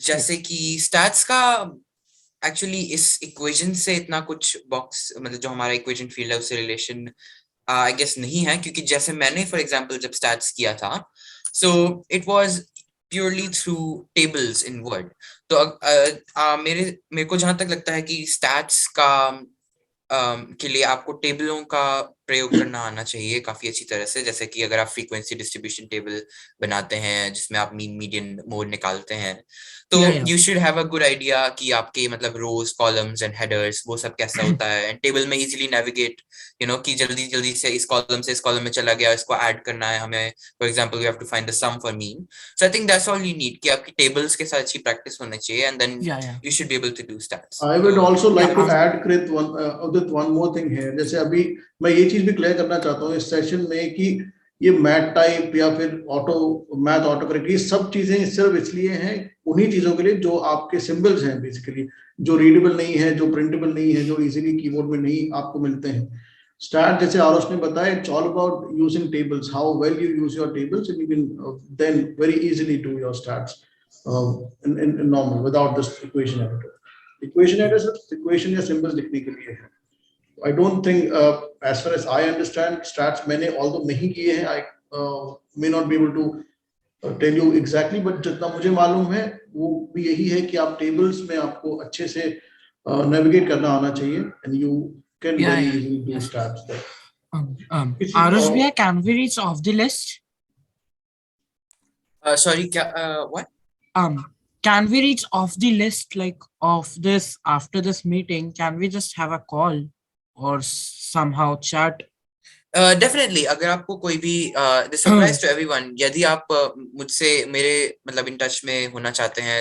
जैसे कि stats का actually इस equation से इतना कुछ box मतलब जो हमारा इक्वेशन फील्ड है उससे रिलेशन आई गेस नहीं है, क्योंकि जैसे मैंने फॉर एग्जांपल जब स्टैट्स किया था so it was purely through tables in word. तो मेरे को जहां तक लगता है कि स्टैट्स का के लिए आपको टेबलों का प्रयोग करना आना चाहिए काफी अच्छी तरह से. जैसे कि अगर आप फ्रीक्वेंसी डिस्ट्रीब्यूशन टेबल बनाते हैं जिसमें आप मीन मीडियन मोड निकालते हैं तो you should have a good idea कि आपके मतलब रोज कॉलम्स एंड हेडर्स वो सब कैसा होता है, एंड टेबल में इजीली नेविगेट कि जल्दी जल्दी से इस कॉलम से इस कॉलम में चला गया, इसको ऐड करना है हमें. For example we have to find the sum for mean. So I think that's all you need कि आपकी टेबल्स के साथ अच्छी प्रैक्टिस होनी चाहिए, and then you should be able to do stats. I would also like to add Krit one more thing here. जैसे अभी मैं ये चीज भी क्लियर करना चाहता हूँ इस सेशन में कि ये मैथ टाइप या फिर मैथ ऑटो करेक्ट ये सब चीजें सिर्फ इसलिए हैं उन्हीं चीजों के लिए जो आपके सिंबल्स हैं बेसिकली, जो रीडेबल नहीं है, जो प्रिंटेबल नहीं है, जो इजीली कीबोर्ड में नहीं आपको मिलते हैं. स्टार्ट जैसे आरुष ने बताया, it's all about using tables, how well you use your tables and you can then very easily do your starts in normal without this equation editor. Equation editor equation या symbols लिखने के लिए है. I don't think as far as I understand stats मैंने although नहीं किए हैं, I may not be able to tell you exactly, but जितना मुझे मालूम है वो भी यही है कि आप tables में आपको अच्छे से navigate करना आना चाहिए and you can very easily do stats there. Arush bhaiya, can we reach off the list? Sorry, what? Can we reach off the list like of this after this meeting? Can we just have a call or somehow chat? Definitely. अगर आपको कोई भी this applies to everyone. यदि आप मुझसे मेरे मतलब in touch में होना चाहते हैं,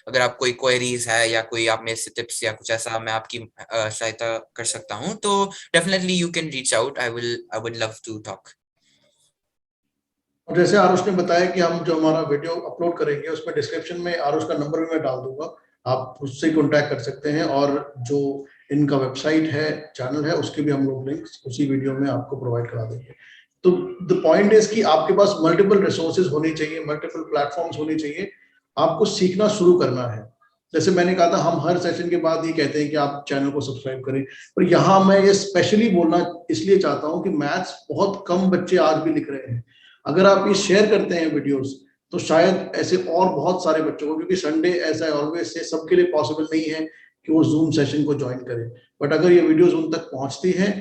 अगर आप कोई क्वेरीज है या कोई आप मेरे से टिप्स या कुछ ऐसा मैं आपकी सहायता कर सकता हूँ, तो definitely you can reach out. I would love to talk. और जैसे आरुष ने बताया कि हम जो हमारा वीडियो अपलोड करेंगे उसमें डिस्क्रिप्शन में आरुष का नंबर भी मैं डाल दूंगा, आप उससे कांटेक्ट कर सकते हैं, और जो इनका वेबसाइट है, चैनल है, उसके भी हम लोग लिंक्स उसी वीडियो में आपको प्रोवाइड करा देंगे. तो द पॉइंट इज कि आपके पास मल्टीपल रिसोर्सेज होने चाहिए, मल्टीपल प्लेटफॉर्म्स होने चाहिए, आपको सीखना शुरू करना है. जैसे मैंने कहा था, हम हर सेशन के बाद ये कहते हैं कि आप चैनल को सब्सक्राइब करें, पर यहाँ मैं ये स्पेशली बोलना इसलिए चाहता हूँ कि मैथ्स बहुत कम बच्चे आज भी लिख रहे हैं. अगर आप ये शेयर करते हैं वीडियोस तो शायद ऐसे और बहुत सारे बच्चों को, क्योंकि संडे ऐसा है ऑलवेज से सबके लिए पॉसिबल नहीं है कि वो जूम सेशन को ज्वाइन करें, बट अगर ये वीडियोस उन तक पहुंचती हैं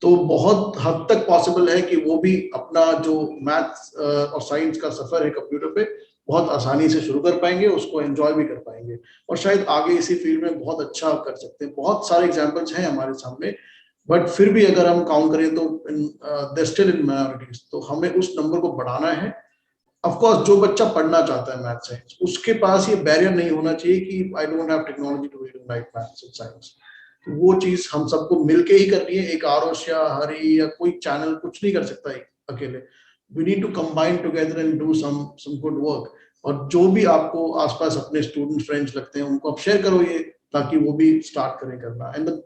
तो बहुत हद तक पॉसिबल है कि वो भी अपना जो मैथ्स और साइंस का सफर है कंप्यूटर पे बहुत आसानी से शुरू कर पाएंगे, उसको एंजॉय भी कर पाएंगे और शायद आगे इसी फील्ड में बहुत अच्छा कर सकते हैं. बहुत सारे एग्जाम्पल्स हैं हमारे सामने, बट फिर भी अगर हम काउंट करें तो दे स्टिल इन माइनॉरिटीज. तो हमें उस नंबर को बढ़ाना है. ऑफ कोर्स जो बच्चा पढ़ना चाहता है मैथ साइंस, उसके पास ये बैरियर नहीं होना चाहिए कि I don't have technology to read and write maths and science. वो चीज हम सबको मिलके ही करनी है. एक आरुष या हरी या कोई चैनल कुछ नहीं कर सकता अकेले. We need to combine together and do some good work. और जो भी आपको आसपास अपने स्टूडेंट फ्रेंड्स लगते हैं उनको आप शेयर करो ये, ताकि वो भी स्टार्ट करें करना। And the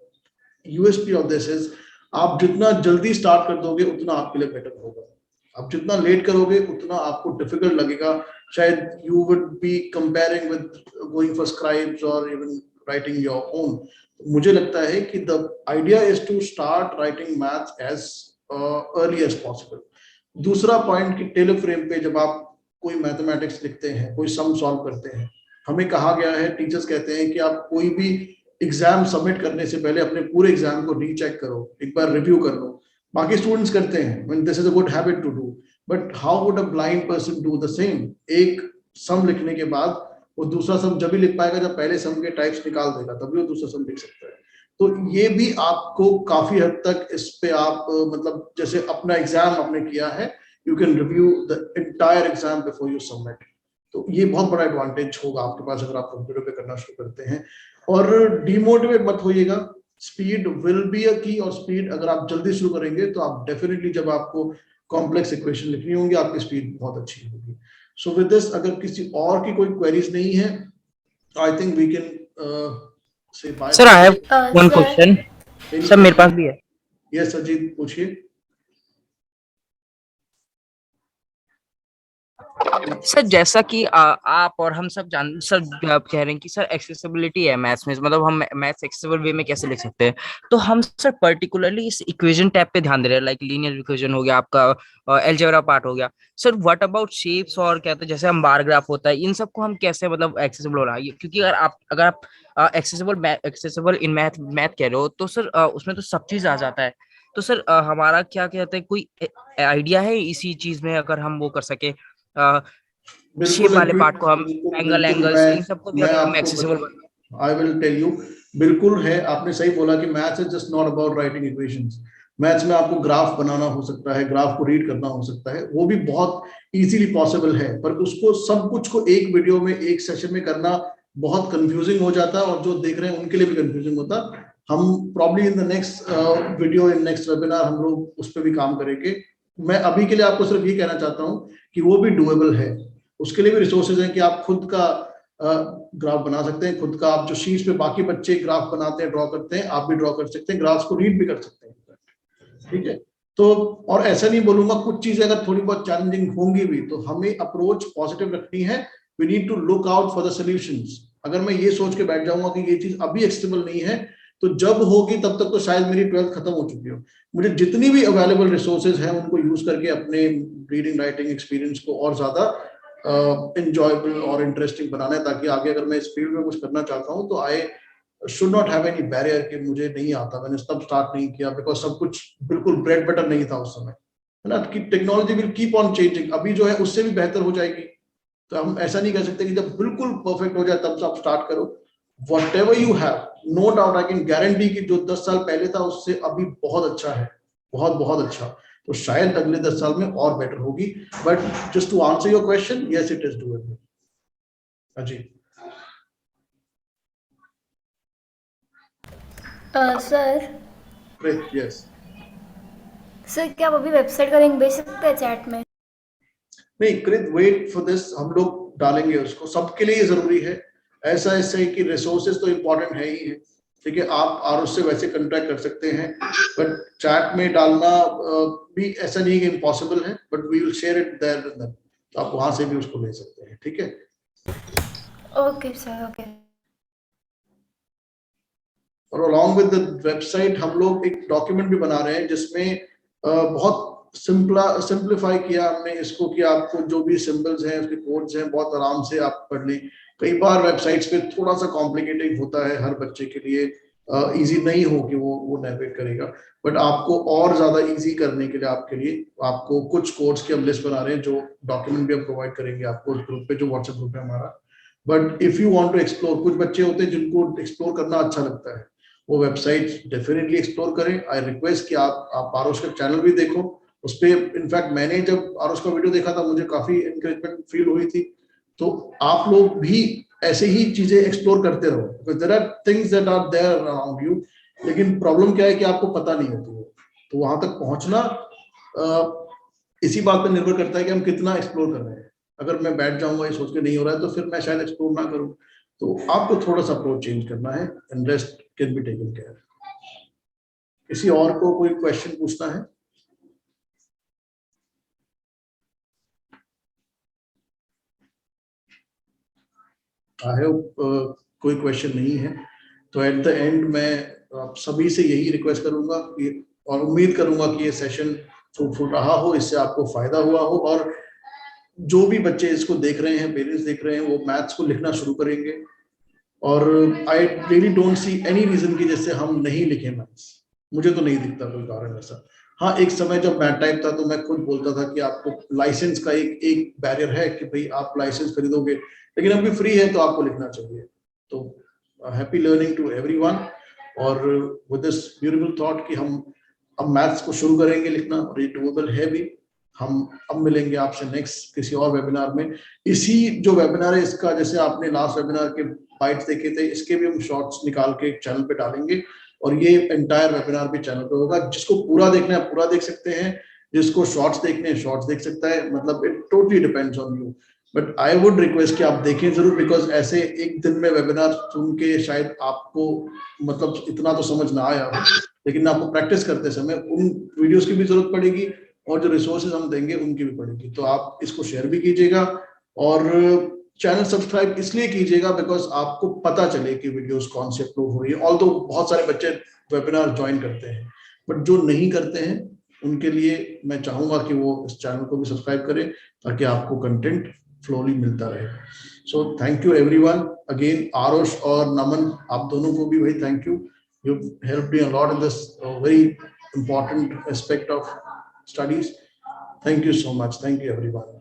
USP of this is, आप जितना जल्दी स्टार्ट कर दोगे उतना आपके लिए बेटर होगा। आप जितना लेट करोगे उतना आपको डिफिकल्ट लगेगा। शायद you would be comparing with going for scribes और इवन राइटिंग योर ओन। मुझे लगता है कि the idea is to start writing maths as early as possible. दूसरा पॉइंट कि टेलर फ्रेम पे जब आप कोई मैथमेटिक्स लिखते हैं, कोई सम सॉल्व करते हैं, हमें कहा गया है, टीचर्स कहते हैं कि आप कोई भी एग्जाम सबमिट करने से पहले अपने पूरे एग्जाम को रीचेक करो, एक बार रिव्यू कर लो। बाकी स्टूडेंट्स करते हैं, when this is a good habit to do, but how would a blind person do the same? एक सम लिखने के बाद वो दूसरा सम जब भी लिख पाएगा जब पहले सम के टाइप्स निकाल देगा, तभी वो दूसरा सम लिख सकता है। तो ये भी आपको काफी हद तक इस पे आप मतलब जैसे अपना एग्जाम आपने किया है, you can review the entire exam before you submit. तो ये बहुत बड़ा एडवांटेज होगा आपके पास अगर आप कंप्यूटर पे करना शुरू करते हैं। और डिमोटिवेट मत होइएगा, स्पीड विल बी अ की। और स्पीड अगर आप जल्दी शुरू करेंगे तो आप डेफिनेटली जब आपको कॉम्प्लेक्स इक्वेशन लिखनी होंगी आपकी स्पीड बहुत अच्छी होगी। सो विद दिस, अगर किसी और की कोई क्वेरीज नहीं है, I think we can say bye. Sir I have one Sir, question. Sir मेरे पास भी है। यस अजीत, पूछिए। सर जैसा कि आप और हम सब सर आप कह रहे हैं कि सर एक्सेसिबिलिटी है मैथ्स में, मतलब हम मैथ्स एक्सेसिबल वे में कैसे लिख सकते हैं। तो हम सर पर्टिकुलरली इस इक्वेशन टाइप पे ध्यान दे रहे हैं, लाइक लीनियर इक्वेशन हो गया, आपका अलजेब्रा पार्ट हो गया। सर व्हाट अबाउट शेप्स और क्या कहते हैं जैसे हम बार ग्राफ होता है, इन सब को हम कैसे मतलब एक्सेसिबल हो रहा है? क्योंकि अगर आप एक्सेसिबल इन मैथ कह रहे हो तो सर उसमें तो सब चीज आ जाता है। तो सर हमारा क्या कहते हैं, कोई आइडिया है इसी चीज में अगर हम वो कर सके, शेप बिल्कुल वाले agree, पार्ट को, हम बिल्कुल एंगल बिल्कुल। एंगल्स इन सबको भी मैं अगर हम आपको accessible I will tell you. बिल्कुल है, आपने सही बोला कि maths is just not about writing equations. Maths में आपको ग्राफ बनाना हो सकता है, ग्राफ को रीड करना हो सकता है, वो भी बहुत इजीली पॉसिबल है। पर उसको सब कुछ को एक वीडियो में एक सेशन में करना बहुत कंफ्यूजिंग हो जाता है, और जो देख रहे हैं उनके लिए भी कंफ्यूजिंग होता। हम probably in the next video, in next webinar हम लोग उस पर भी काम करेंगे। मैं अभी के लिए आपको सिर्फ ये कहना चाहता हूँ कि वो भी डुएबल है। उसके लिए भी रिसोर्सेज हैं कि आप खुद का ग्राफ बना सकते हैं, खुद का आप जो शीट्स पे बाकी बच्चे ग्राफ बनाते हैं, ड्रॉ करते हैं, आप भी ड्रॉ कर सकते हैं, ग्राफ्स को रीड भी कर सकते हैं। ठीक है, तो और ऐसा नहीं बोलूंगा, कुछ चीजें अगर थोड़ी बहुत चैलेंजिंग होंगी भी तो हमें अप्रोच पॉजिटिव रखनी है। We need to look out for the solutions. अगर मैं ये सोच के बैठ जाऊंगा कि ये चीज अभी एक्सेसिबल नहीं है, तो जब होगी तब तक तो शायद मेरी 12th खत्म हो चुकी हो। मुझे जितनी भी अवेलेबल रिसोर्सेज हैं उनको यूज करके अपने रीडिंग राइटिंग एक्सपीरियंस को और ज्यादा enjoyable और इंटरेस्टिंग बनाना है, ताकि आगे अगर मैं इस फील्ड में कुछ करना चाहता हूँ तो I should not have any barrier कि मुझे नहीं आता। मैंने तब स्टार्ट नहीं किया बिकॉज सब कुछ बिल्कुल ब्रेड बटर नहीं था उस समय, है ना। कि technology will keep on changing, अभी जो है उससे भी बेहतर हो जाएगी। तो हम ऐसा नहीं कह सकते कि जब बिल्कुल परफेक्ट हो जाए तब से आप स्टार्ट करो। whatever you have, no doubt I can guarantee कि जो 10 साल पहले था उससे अभी बहुत अच्छा है, बहुत बहुत अच्छा। तो शायद अगले 10 साल में और बेटर होगी। But just to answer your question, yes it is doable. Ajit. Sir great, yes. Sir क्या आप अभी वेबसाइट का लिंक भेज सकते हैं चैट में? नहीं कृत, वेट फॉर दिस, हम लोग डालेंगे उसको, सबके लिए जरूरी है। ऐसा है कि रिसोर्सेज तो इम्पोर्टेंट है ही है, ठीक है। आप आर से वैसे कंटेक्ट कर सकते हैं, बट चैट में डालना भी ऐसा नहीं कि इम्पॉसिबल है, but we will share it there with them. तो आप वहां से भी उसको ले सकते हैं, ठीक है। Okay sir, okay. और अलॉन्ग विद द वेबसाइट हम लोग एक डॉक्यूमेंट भी बना रहे हैं जिसमें बहुत सिंप्लीफाई किया हमने इसको, कि आपको जो भी सिंबल्स हैं उसके कोड्स हैं बहुत आराम से आप पढ़ लें। कई बार वेबसाइट्स पे थोड़ा सा कॉम्प्लिकेटेड होता है, हर बच्चे के लिए इजी नहीं हो कि वो नेविगेट करेगा। बट आपको और ज्यादा इजी करने के लिए आपके लिए आपको कुछ कोड्स की हम लिस्ट बना रहे हैं, जो डॉक्यूमेंट भी हम प्रोवाइड करेंगे आपको उस ग्रुप पे, जो व्हाट्सएप ग्रुप है हमारा। But if you want to explore, कुछ बच्चे होते हैं जिनको एक्सप्लोर करना अच्छा लगता है, वो वेबसाइट डेफिनेटली एक्सप्लोर करें। आई रिक्वेस्ट कि आप आरुष का चैनल भी देखो, उस पर इनफैक्ट मैंने जब आरुष का वीडियो देखा था मुझे काफी एनकरेजमेंट फील हुई थी। तो आप लोग भी ऐसे ही चीजें एक्सप्लोर करते रहो। There are things that are there around you, लेकिन प्रॉब्लम क्या है कि आपको पता नहीं होती है। तो वहां तक पहुंचना इसी बात पर निर्भर करता है कि हम कितना एक्सप्लोर कर रहे हैं। अगर मैं बैठ जाऊंगा ये सोच के नहीं हो रहा है तो फिर मैं शायद एक्सप्लोर ना करूं। तो आपको थोड़ा सा अप्रोच चेंज करना है and rest can be taken care. किसी और को कोई क्वेश्चन पूछना है? आई होप कोई क्वेश्चन नहीं है। तो एट द एंड मैं आप सभी से यही रिक्वेस्ट करूंगा कि और उम्मीद करूंगा कि ये सेशन फ्रूटफुल रहा हो, इससे आपको फायदा हुआ हो, और जो भी बच्चे इसको देख रहे हैं, पेरेंट्स देख रहे हैं, वो मैथ्स को लिखना शुरू करेंगे। और I really don't see any reason की जैसे हम नहीं लिखे मैथ्स, मुझे तो नहीं दिखता कोई कारण ऐसा। हाँ, एक समय जब मैथ टाइप था तो मैं खुद बोलता था कि आपको लाइसेंस का एक बैरियर है कि भाई आप लाइसेंस खरीदोगे, लेकिन अभी फ्री है तो आपको लिखना चाहिए। तो हैप्पी लर्निंग टू एवरीवन, और विद दिस ब्यूटीफुल थॉट कि हम अब मैथ्स को शुरू करेंगे लिखना, और ये डूएबल है भी। हम अब मिलेंगे आपसे नेक्स्ट किसी और वेबिनार में। इसी जो वेबिनार है इसका, जैसे आपने लास्ट वेबिनार के बाइट्स देखे थे, इसके भी हम शॉर्ट्स निकाल के चैनल पे डालेंगे, और ये एंटायर वेबिनार भी चैनल पे होगा। जिसको पूरा देखना है पूरा देख सकते हैं, जिसको शॉर्ट्स देखने हैं शॉर्ट्स देख सकता है, मतलब it totally depends on you. But I would request कि आप देखें जरूर, बिकॉज ऐसे एक दिन में वेबिनार सुन के शायद आपको मतलब इतना तो समझ ना आया हो, लेकिन आपको प्रैक्टिस करते समय उन वीडियोस की भी जरूरत पड़ेगी, और जो रिसोर्सेज हम देंगे उनकी भी पड़ेगी। तो आप इसको शेयर भी कीजिएगा, और चैनल सब्सक्राइब इसलिए कीजिएगा बिकॉज आपको पता चले कि वीडियोस कौन से अपलोड हो रही है। ऑल तो बहुत सारे बच्चे वेबिनार ज्वाइन करते हैं, बट जो नहीं करते हैं उनके लिए मैं चाहूंगा कि वो इस चैनल को भी सब्सक्राइब करें, ताकि आपको कंटेंट फ्लोली मिलता रहे। So thank you everyone again. Aarush और नमन, आप दोनों को भी भाई thank you. You helped me a lot in this very important aspect of studies. Thank you so much. Thank you everyone.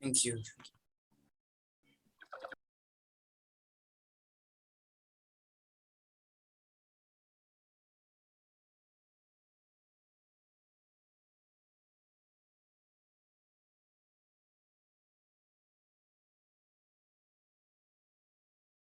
Thank you.